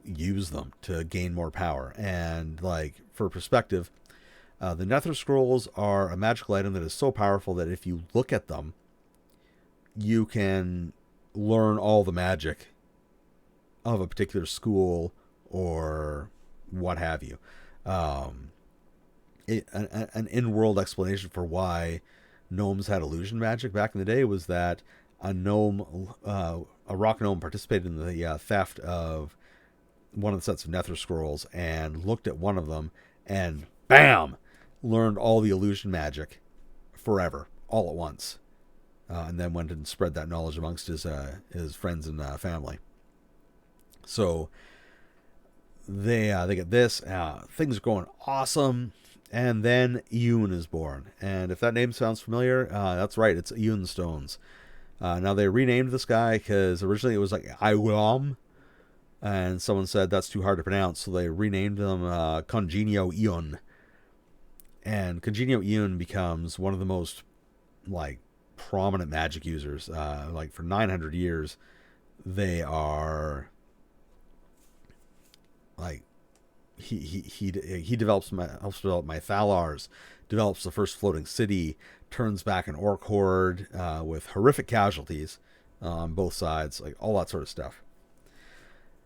use them to gain more power. And like for perspective, the Nether Scrolls are a magical item that is so powerful that if you look at them, you can learn all the magic of a particular school or what have you. An in-world explanation for why gnomes had illusion magic back in the day was that a rock gnome participated in the theft of one of the sets of Nether Scrolls and looked at one of them and bam, learned all the illusion magic forever, all at once, and then went and spread that knowledge amongst his friends and family. So they get this. Things are going awesome. And then Ioun is born. And if that name sounds familiar, that's right. It's Ioun Stones. Now, they renamed this guy because originally it was like Iwam. And someone said that's too hard to pronounce. So they renamed him Congenio Ioun. And Congenio Ioun becomes one of the most like prominent magic users. Like for 900 years, they are like he helps develop Mythalars, develops the first floating city, turns back an orc horde with horrific casualties on both sides, like all that sort of stuff.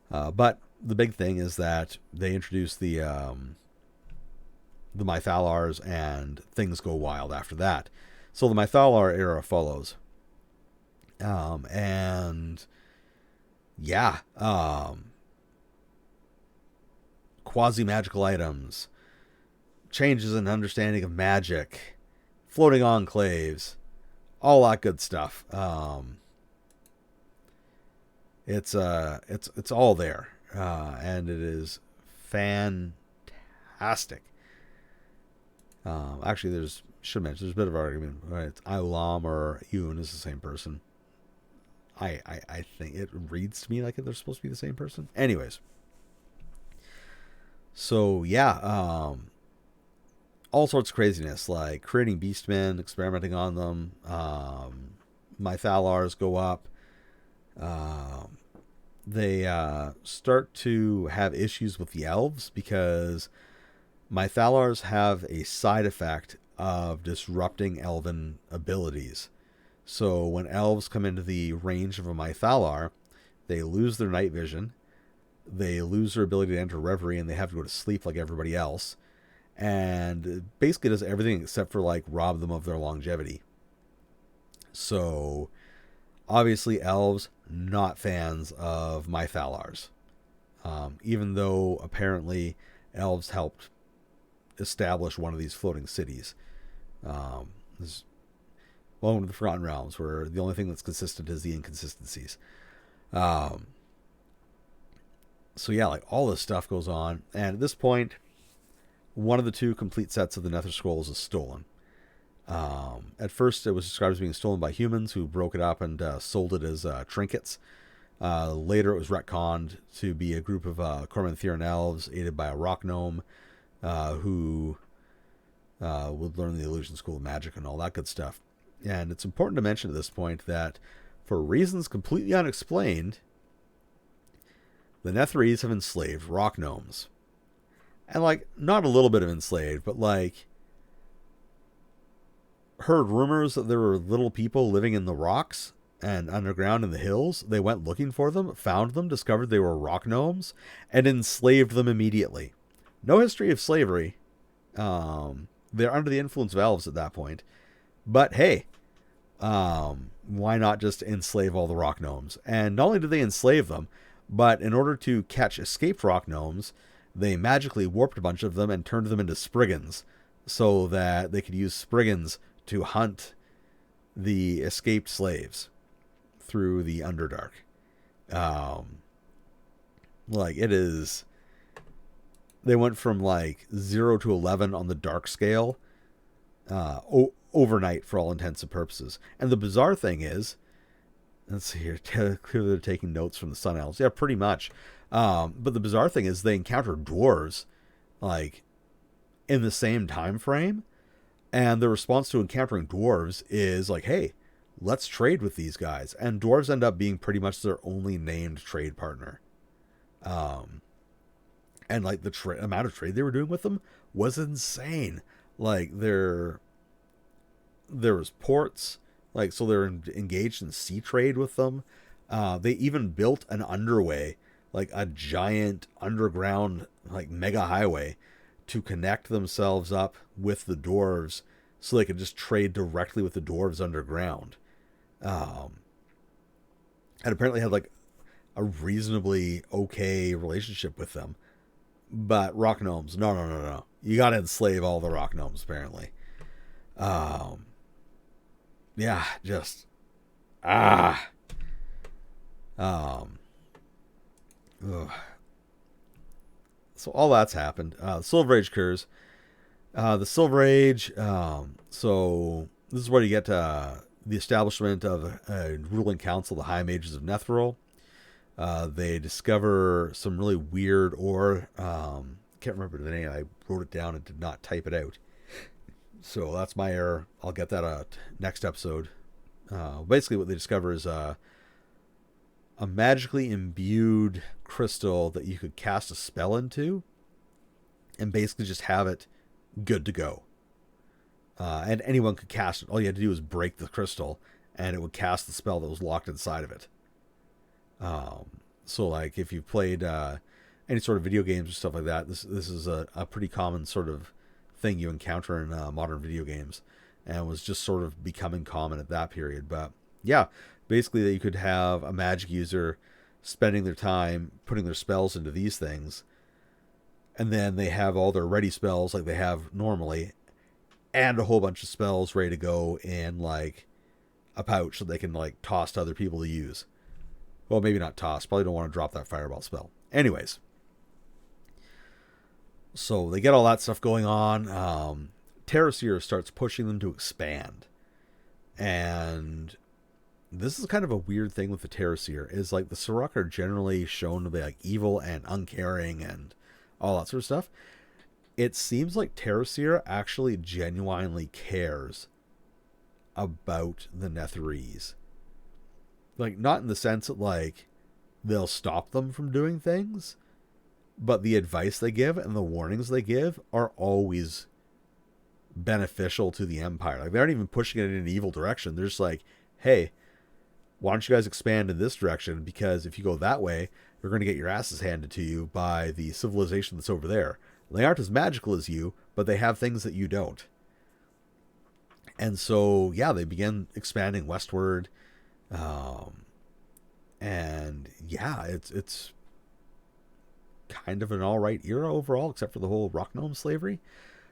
But the big thing is that they introduced the the Mythalars, and things go wild after that. So the Mythalar era follows. And yeah, quasi-magical items, changes in understanding of magic, floating enclaves, all that good stuff. It's all there, and it is fantastic. Actually, there's a bit of argument. Right? It's Aulam or Yoon is the same person. I think it reads to me like they're supposed to be the same person. Anyways, so yeah, all sorts of craziness like creating beastmen, experimenting on them. Mythalars go up. They start to have issues with the elves because Mythalars have a side effect of disrupting elven abilities. So when elves come into the range of a Mythalar, they lose their night vision, they lose their ability to enter reverie, and they have to go to sleep like everybody else. And it basically does everything except for like rob them of their longevity. So obviously elves not fans of Mythalars. Even though apparently elves helped establish one of these floating cities. This Welcome to the Forgotten Realms, where the only thing that's consistent is the inconsistencies. So yeah, like all this stuff goes on, and at this point, one of the two complete sets of the Nether Scrolls is stolen. At first, it was described as being stolen by humans who broke it up and sold it as trinkets. Later, it was retconned to be a group of Cormanthiran elves aided by a rock gnome who would learn the Illusion School of Magic and all that good stuff. And it's important to mention at this point that, for reasons completely unexplained, the Netherese have enslaved rock gnomes. And, like, not a little bit of enslaved, but, like, heard rumors that there were little people living in the rocks and underground in the hills. They went looking for them, found them, discovered they were rock gnomes, and enslaved them immediately. No history of slavery. They're under the influence of elves at that point. But hey, why not just enslave all the rock gnomes? And not only did they enslave them, but in order to catch escaped rock gnomes, they magically warped a bunch of them and turned them into Spriggans so that they could use Spriggans to hunt the escaped slaves through the Underdark. Like, it is... They went from, like, 0 to 11 on the dark scale overnight for all intents and purposes. And the bizarre thing is... Let's see here. Clearly they're taking notes from the Sun Elves. Yeah, pretty much. But the bizarre thing is they encountered dwarves, like, in the same time frame. And the response to encountering dwarves is like, hey, let's trade with these guys. And dwarves end up being pretty much their only named trade partner. And, like, the amount of trade they were doing with them was insane. Like, there was ports. Like, so they're engaged in sea trade with them. They even built an underway, like a giant underground, like, mega highway to connect themselves up with the dwarves so they could just trade directly with the dwarves underground. And apparently had, like, a reasonably okay relationship with them. But rock gnomes, no. You gotta enslave all the rock gnomes, apparently. Yeah, just... Ugh. So all that's happened. Silver Age occurs. The Silver Age, so this is where you get the establishment of a ruling council, the High Mages of Netheril. They discover some really weird ore. Can't remember the name. I wrote it down and did not type it out. So that's my error. I'll get that out next episode. Basically what they discover is a magically imbued crystal that you could cast a spell into and basically just have it good to go. And anyone could cast it. All you had to do was break the crystal and it would cast the spell that was locked inside of it. So, like, if you've played any sort of video games or stuff like that, this is a pretty common sort of thing you encounter in modern video games, and was just sort of becoming common at that period. But yeah, basically that you could have a magic user spending their time putting their spells into these things, and then they have all their ready spells like they have normally, and a whole bunch of spells ready to go in like a pouch that they can like toss to other people to use. Well, maybe not toss. Probably don't want to drop that fireball spell. Anyways, so they get all that stuff going on. Terraseer starts pushing them to expand, and this is kind of a weird thing with the Terraseer. Is like the Suruk are generally shown to be like evil and uncaring and all that sort of stuff. It seems like Terraseer actually genuinely cares about the Netherese. Like, not in the sense that, like, they'll stop them from doing things, but the advice they give and the warnings they give are always beneficial to the Empire. Like, they aren't even pushing it in an evil direction. They're just like, hey, why don't you guys expand in this direction? Because if you go that way, you're going to get your asses handed to you by the civilization that's over there. They aren't as magical as you, but they have things that you don't. And so, yeah, they begin expanding westward. And yeah, it's kind of an all right era overall, except for the whole rock gnome slavery.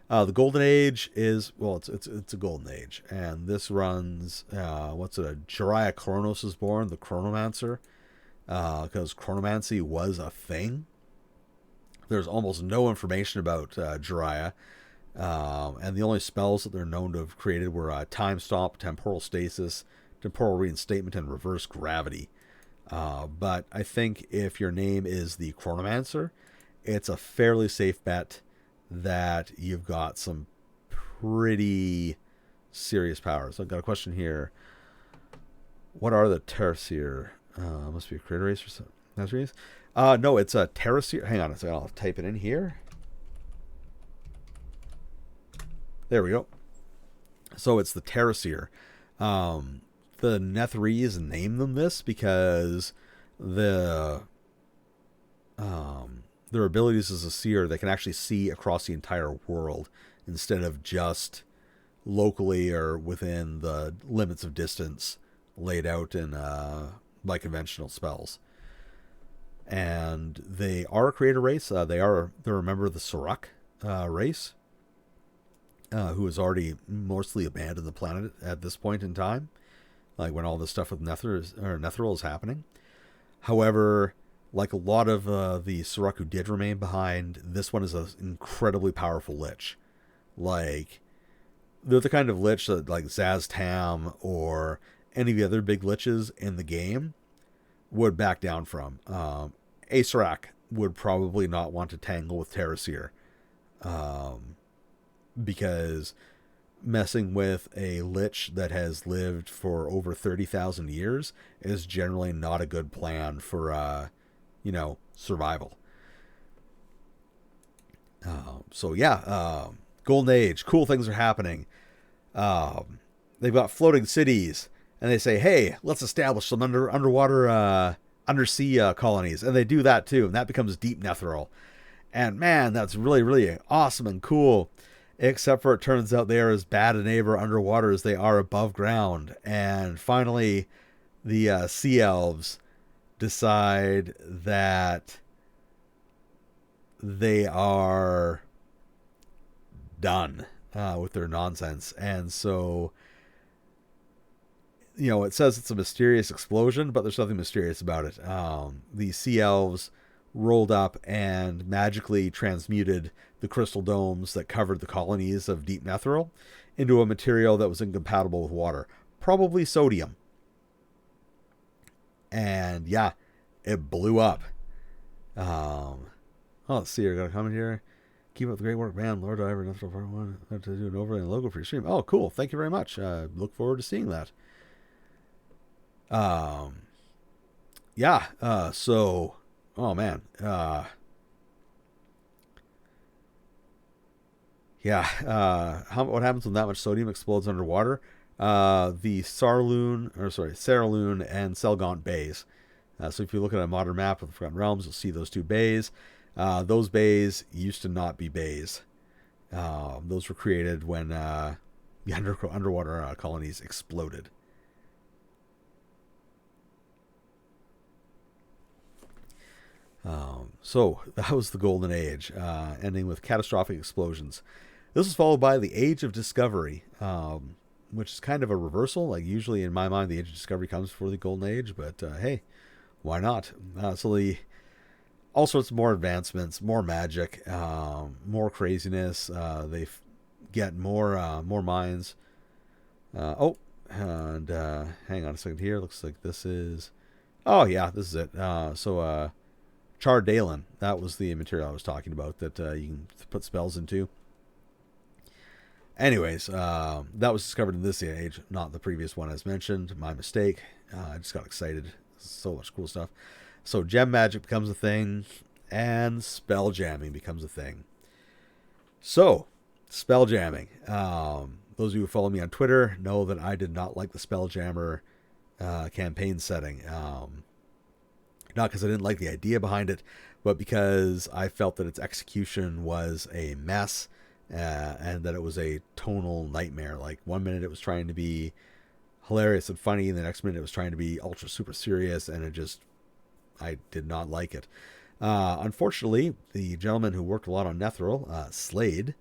The Golden Age is, well, it's a Golden Age, and this runs Jiraiya Kronos is born, the Chronomancer, because chronomancy was a thing. There's almost no information about Jiraiya, and the only spells that they're known to have created were Time Stop, Temporal Stasis, Temporal Reinstatement, and Reverse Gravity. But I think if your name is the Chronomancer, it's a fairly safe bet that you've got some pretty serious powers. I've got a question here. What are the Terraseer? Must be a creator race or something. That's no, it's a Terraseer. Hang on a second. I'll type it in here. There we go. So it's the Terraseer. The Netherese name them this because their abilities as a seer, they can actually see across the entire world instead of just locally or within the limits of distance laid out in by conventional spells. And they are a creator race. They're a member of the Suruk race, who has already mostly abandoned the planet at this point in time, like when all this stuff with Netheril is happening. However, like a lot of the Suruk who did remain behind, this one is an incredibly powerful lich. Like, they're the kind of lich that, like, Zaz-Tam or any of the other big liches in the game would back down from. Acerak would probably not want to tangle with Terraseer, because messing with a lich that has lived for over 30,000 years is generally not a good plan for, survival. So yeah, Golden Age, cool things are happening. They've got floating cities, and they say, hey, let's establish some underwater, undersea colonies. And they do that too, and that becomes Deep Netheril. And man, that's really, really awesome and cool. Except for it turns out they are as bad a neighbor underwater as they are above ground. And finally, the sea elves decide that they are done with their nonsense. And so, it says it's a mysterious explosion, but there's nothing mysterious about it. The sea elves rolled up and magically transmuted the crystal domes that covered the colonies of Deep Netheril into a material that was incompatible with water, probably sodium. And yeah, it blew up. Let's see, I got a comment here. Keep up the great work, man. Lord, I ever Netheril Part 1. I have to do an overlay and logo for your stream. Oh, cool. Thank you very much. Look forward to seeing that. So, oh man. What happens when that much sodium explodes underwater? The Sarloon and Selgaunt bays. So if you look at a modern map of the Forgotten Realms, you'll see those two bays. Those bays used to not be bays. Those were created when the underwater colonies exploded. So that was the Golden Age, ending with catastrophic explosions. This was followed by the Age of Discovery, which is kind of a reversal. Like usually in my mind, the Age of Discovery comes before the Golden Age, but hey, why not? So the all sorts of more advancements, more magic, more craziness. They get more mines. And hang on a second here. Looks like this is. Oh yeah, this is it. Chardalin. That was the material I was talking about that you can put spells into. Anyways, that was discovered in this age, not the previous one as mentioned. My mistake. I just got excited. So much cool stuff. So gem magic becomes a thing, and spell jamming becomes a thing. So, spell jamming. Those of you who follow me on Twitter know that I did not like the Spelljammer campaign setting. Not because I didn't like the idea behind it, but because I felt that its execution was a mess and that it was a tonal nightmare. Like 1 minute it was trying to be hilarious and funny, and the next minute it was trying to be ultra super serious, and I did not like it. Unfortunately, the gentleman who worked a lot on Netheril, Slade,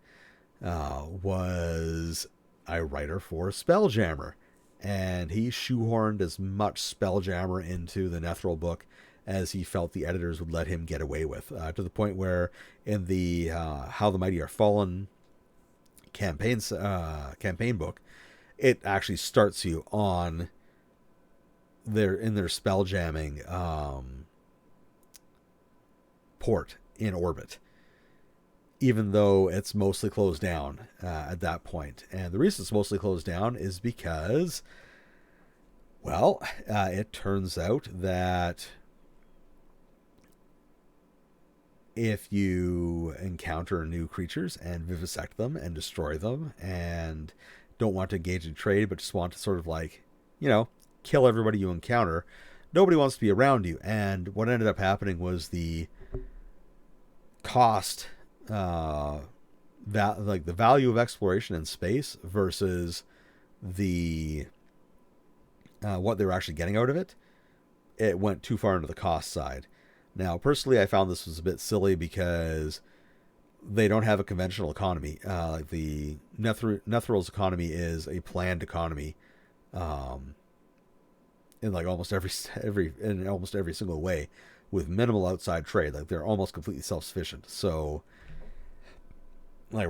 was a writer for Spelljammer, and he shoehorned as much Spelljammer into the Netheril book as he felt the editors would let him get away with, to the point where in the How the Mighty Are Fallen campaign book, it actually starts you on their spell jamming port in orbit, even though it's mostly closed down at that point. And the reason it's mostly closed down is because, well, it turns out that if you encounter new creatures and vivisect them and destroy them and don't want to engage in trade but just want to sort of like, kill everybody you encounter, nobody wants to be around you. And what ended up happening was the cost, the value of exploration in space versus the what they were actually getting out of it, it went too far into the cost side. Now, personally, I found this was a bit silly because they don't have a conventional economy. Like the Netheril's economy is a planned economy, in like almost every single way, with minimal outside trade. Like they're almost completely self-sufficient. So, like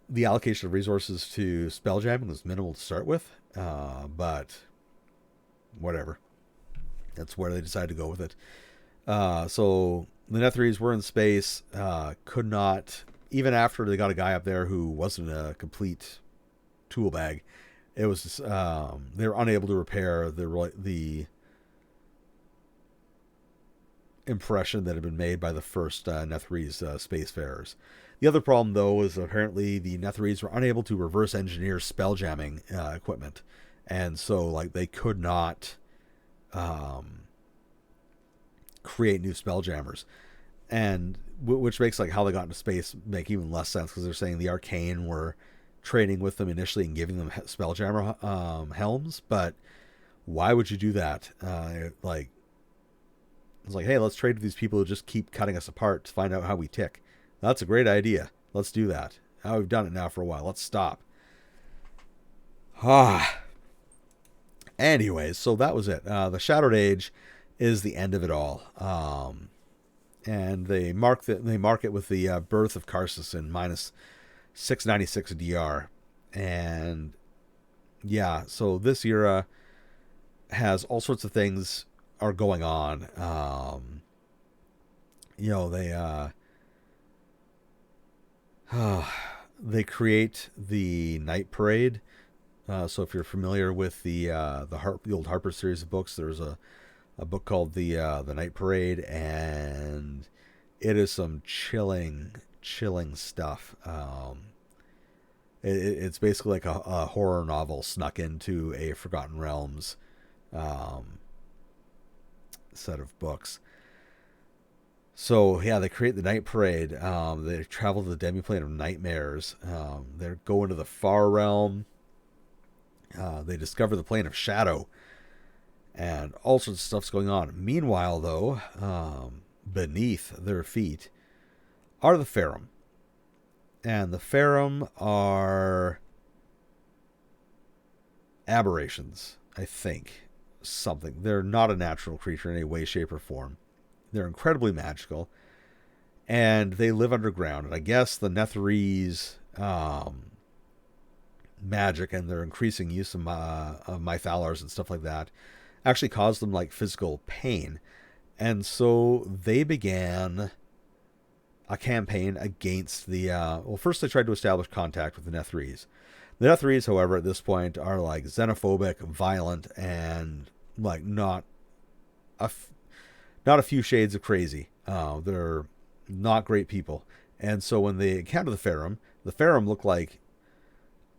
the allocation of resources to spelljamming was minimal to start with, but whatever. That's where they decided to go with it. So the Netherese were in space, could not, even after they got a guy up there who wasn't a complete tool bag, it was just, they were unable to repair the impression that had been made by the first Netherese spacefarers. The other problem, though, is apparently the Netherese were unable to reverse engineer spelljamming equipment, and so like they could not create new spelljammers, and which makes like how they got into space make even less sense, because they're saying the Arcane were trading with them initially and giving them spelljammer helms. But why would you do that? Like it's like, hey, let's trade with these people who just keep cutting us apart to find out how we tick. That's a great idea. Let's do that. We've done it now for a while. Let's stop. Anyways, so that was it. The Shadowed Age is the end of it all. And they mark it with the birth of Karsus in minus 696 DR. And yeah, so this era has all sorts of things are going on. They create the Night Parade. So if you're familiar with the old Harper series of books, there's a book called the Night Parade, and it is some chilling stuff. It's basically like a horror novel snuck into a Forgotten Realms set of books. So yeah, they create the night parade. They travel to the demi-plane of nightmares. They go into the far realm. They discover the plane of shadow, and all sorts of stuff's going on. Meanwhile, though, beneath their feet are the Farum, and the Farum are aberrations. I think something. They're not a natural creature in any way, shape, or form. They're incredibly magical, and they live underground. And I guess the Netherese magic and their increasing use of mythalars and stuff like that actually caused them like physical pain. And so they began a campaign against the. Well, first they tried to establish contact with the Netherese. The Netherese, however, at this point are like xenophobic, violent, and like a not a few shades of crazy. They're not great people. And so when they encounter the Farum look like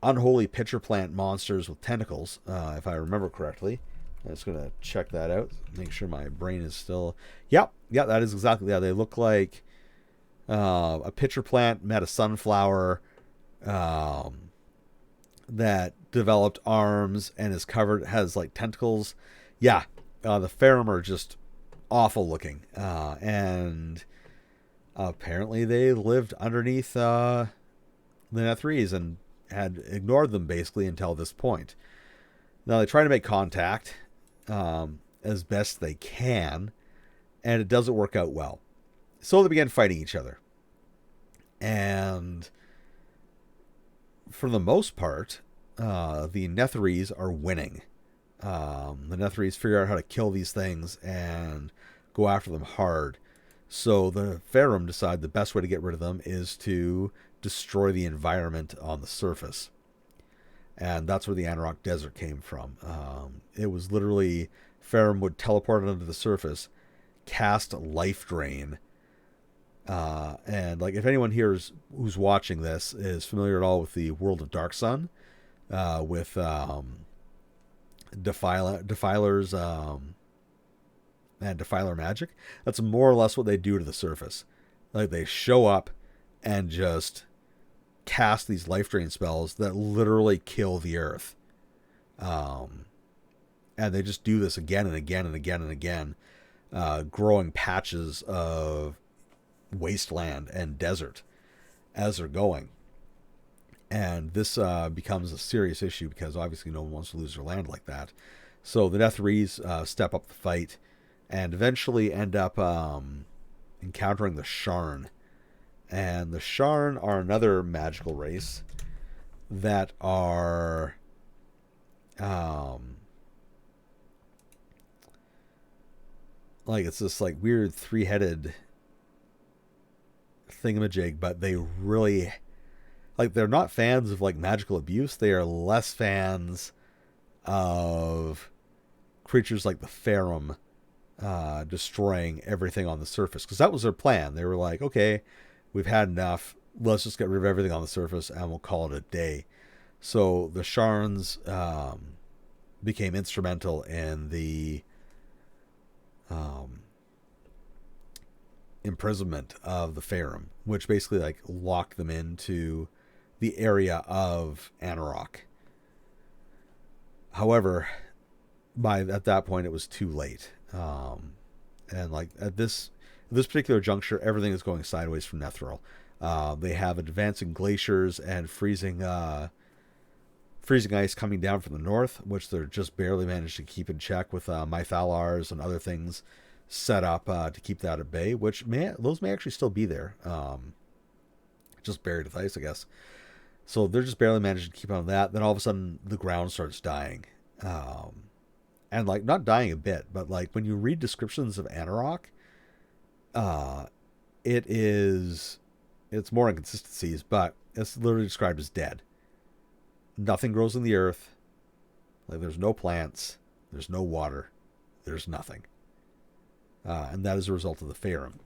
unholy pitcher plant monsters with tentacles, if I remember correctly. I'm just going to check that out, make sure my brain is still... Yep, yeah, that is exactly... Yeah, they look like a pitcher plant met a sunflower that developed arms and is covered, has like tentacles. Yeah, the Farum are just awful looking. And apparently they lived underneath the Netherese and had ignored them basically until this point. Now they try to make contact as best they can, and it doesn't work out well. So they begin fighting each other. And for the most part, the Netherese are winning. The Netherese figure out how to kill these things and go after them hard. So the Farum decide the best way to get rid of them is to destroy the environment on the surface. And that's where the Anarok Desert came from. It was literally Farum would teleport onto the surface, cast Life Drain. And like if anyone here who's watching this is familiar at all with the world of Dark Sun, with defilers and defiler magic, that's more or less what they do to the surface. Like they show up and just cast these life drain spells that literally kill the earth. And they just do this again and again and again and again, growing patches of wasteland and desert as they're going. And this becomes a serious issue because obviously no one wants to lose their land like that. So the Netherese step up the fight and eventually end up encountering the Sharn. And the Sharn are another magical race that are like it's this like weird three-headed thingamajig, but they really like they're not fans of like magical abuse. They are less fans of creatures like the Farum destroying everything on the surface, because that was their plan. They were like, okay, we've had enough. Let's just get rid of everything on the surface and we'll call it a day. So the Sharns became instrumental in the imprisonment of the Farum, which basically like locked them into the area of Anarok. However, at that point it was too late. And like at this particular juncture, everything is going sideways from Netheril. They have advancing glaciers and freezing ice coming down from the north, which they're just barely managed to keep in check with mythalars and other things set up to keep that at bay. Which those may actually still be there, just buried with ice, I guess. So they're just barely managed to keep on that. Then all of a sudden, the ground starts dying. And like not dying a bit, but like when you read descriptions of Anarok, it's more inconsistencies, but it's literally described as dead. Nothing grows in the earth. Like there's no plants, there's no water, there's nothing. And that is a result of the Farum.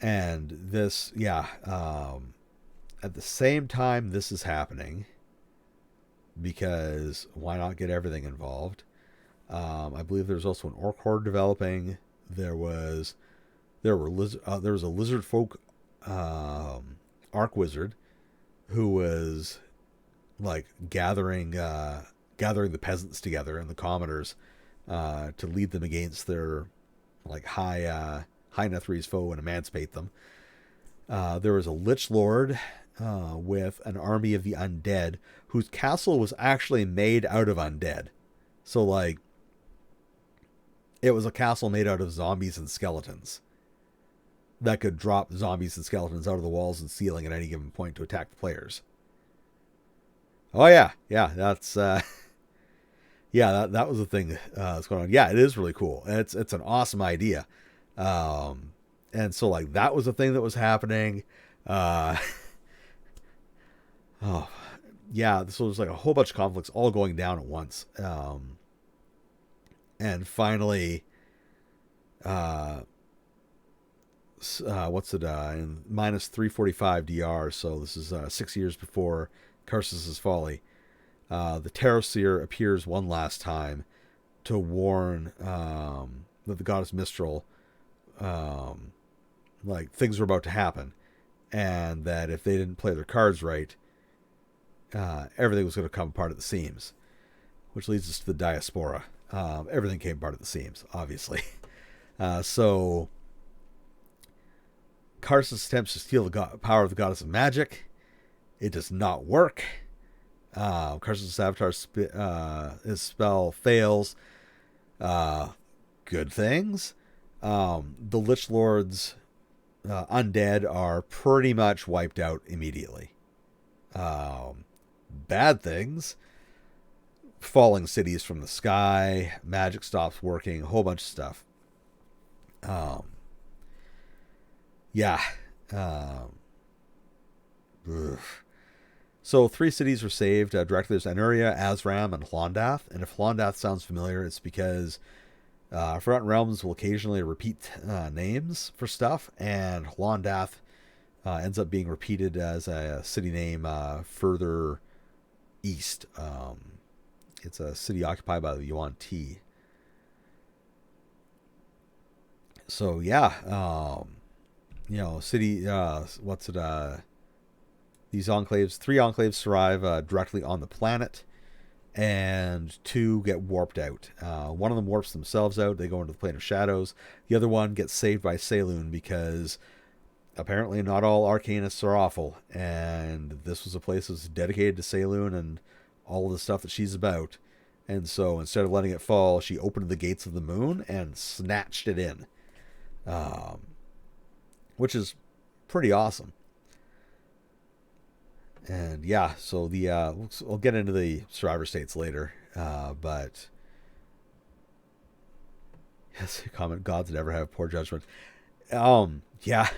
And this, at the same time this is happening, because why not get everything involved? I believe there's also an orc horde developing. There was a lizard folk arc wizard who was like gathering the peasants together and the commoners to lead them against their like high Netherese foe and emancipate them. There was a lich lord with an army of the undead whose castle was actually made out of undead. So like it was a castle made out of zombies and skeletons that could drop zombies and skeletons out of the walls and ceiling at any given point to attack the players. Oh yeah, yeah, that's yeah, that was the thing that's going on. Yeah, it is really cool. It's an awesome idea, and so like that was the thing that was happening. Uh, oh yeah, so there's like a whole bunch of conflicts all going down at once, and finally, uh, what's it in minus 345 DR? So this is 6 years before Karsus' folly. The Terrorseer appears one last time to warn that the goddess Mistral, like things were about to happen, and that if they didn't play their cards right, everything was going to come apart at the seams. Which leads us to the Diaspora. Everything came apart at the seams, obviously. So Karsus attempts to steal the power of the goddess of magic. It does not work. Karsus' sabotage his spell fails. Good things. The Lich Lord's undead are pretty much wiped out immediately. Bad things. Falling cities from the sky. Magic stops working. A whole bunch of stuff. Yeah. So 3 cities were saved directly. There's Anuria, Azram, and Hlondath. And if Hlondath sounds familiar, it's because Forgotten Realms will occasionally repeat names for stuff, and Hlondath ends up being repeated as a city name further east. It's a city occupied by the Yuan Ti. So yeah, city. What's it? These enclaves, 3 enclaves survive directly on the planet, and 2 get warped out. One of them warps themselves out. They go into the plane of shadows. The other one gets saved by Saloon because apparently not all arcanists are awful, and this was a place that was dedicated to Saloon and all of the stuff that she's about. And so instead of letting it fall, she opened the gates of the moon and snatched it in, which is pretty awesome. And yeah, so the we'll get into the survivor states later, but yes, comment gods never have poor judgment. Yeah,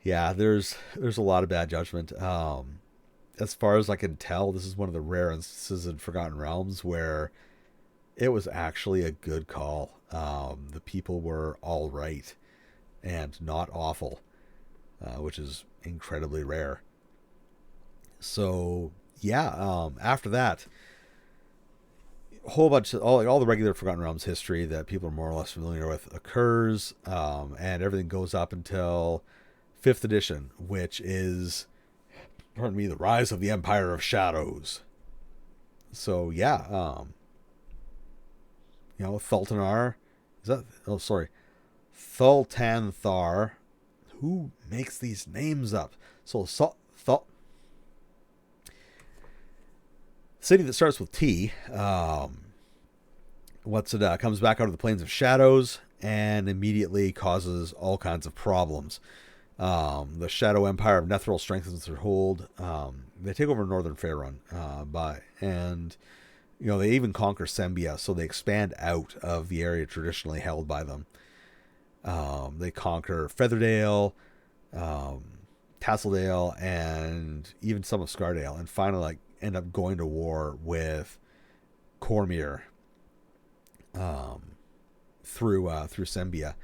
yeah. There's a lot of bad judgment. As far as I can tell, this is one of the rare instances in Forgotten Realms where it was actually a good call. The people were all right and not awful, which is incredibly rare. So yeah, after that, a whole bunch of all the regular Forgotten Realms history that people are more or less familiar with occurs, and everything goes up until 5th edition, which is, pardon me, the rise of the Empire of Shadows. So yeah, Thultanar, is that? Oh, sorry, Thultanthar. Who makes these names up? So city that starts with T. Comes back out of the plains of shadows and immediately causes all kinds of problems. The Shadow Empire of Netheril strengthens their hold. They take over northern Faerun, and they even conquer Sembia, so they expand out of the area traditionally held by them. They conquer Featherdale, Tasseldale, and even some of Scardale, and finally end up going to war with Cormyr through Sembia.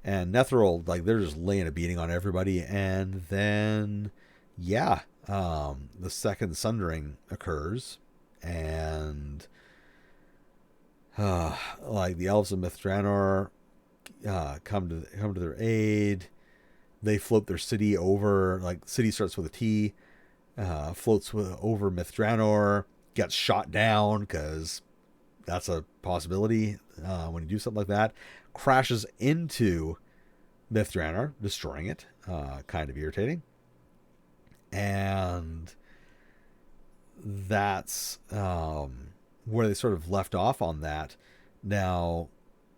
And Netheril, they're just laying a beating on everybody. And then, yeah, the Second Sundering occurs. And Like the elves of Mithranor come to their aid. They float their city over. Like city starts with a T, floats over Mithranor, gets shot down because that's a possibility when you do something like that. Crashes into Mithranor, destroying it. Kind of irritating. And that's where they sort of left off on that. Now,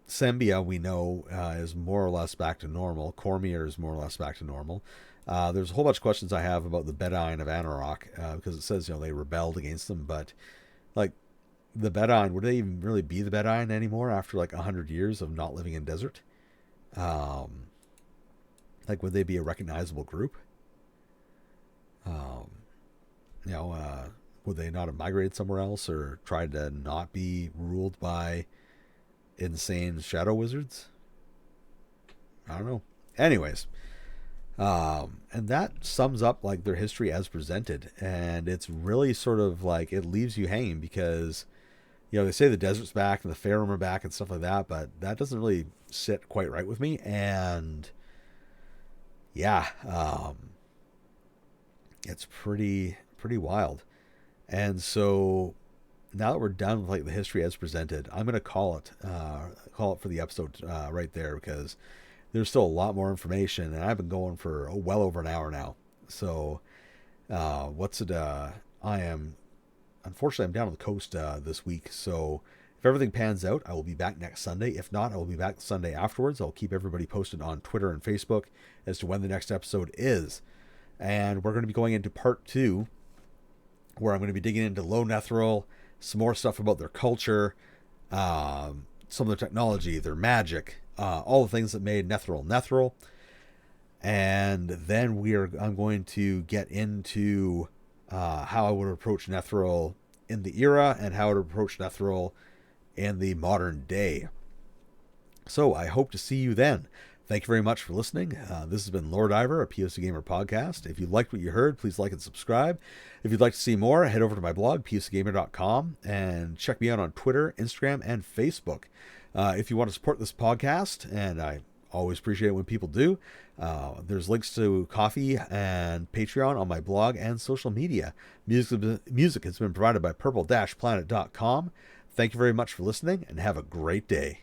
Sembia, we know, is more or less back to normal. Cormier is more or less back to normal. There's a whole bunch of questions I have about the Bedain of Anarok, because it says, they rebelled against them, but, like, the Bedain, would they even really be the Bedain anymore after, like, 100 years of not living in desert? Like, would they be a recognizable group? Um, you know, would they not have migrated somewhere else or tried to not be ruled by insane shadow wizards? I don't know. Anyways, and that sums up like their history as presented, and it's really sort of like it leaves you hanging because they say the desert's back and the Faerûn are back and stuff like that, but that doesn't really sit quite right with me. And yeah, it's pretty wild. And so now that we're done with like the history as presented, I'm gonna call it for the episode right there, because there's still a lot more information, and I've been going for well over an hour now. So what's it? Unfortunately, I'm down on the coast this week, so if everything pans out, I will be back next Sunday. If not, I will be back the Sunday afterwards. I'll keep everybody posted on Twitter and Facebook as to when the next episode is. And we're going to be going into part 2, where I'm going to be digging into Low Netheril, some more stuff about their culture, some of their technology, their magic, all the things that made Netheril. And then I'm going to get into how I would approach Netheril in the era and how I would approach Netheril in the modern day. So I hope to see you then. Thank you very much for listening. This has been Lord Ivor, a POCGamer podcast. If you liked what you heard, please like and subscribe. If you'd like to see more, head over to my blog, POCGamer.com, and check me out on Twitter, Instagram, and Facebook. If you want to support this podcast, and I always appreciate it when people do, there's links to Coffee and Patreon on my blog and social media. Music has been provided by purple-planet.com. Thank you very much for listening, and have a great day.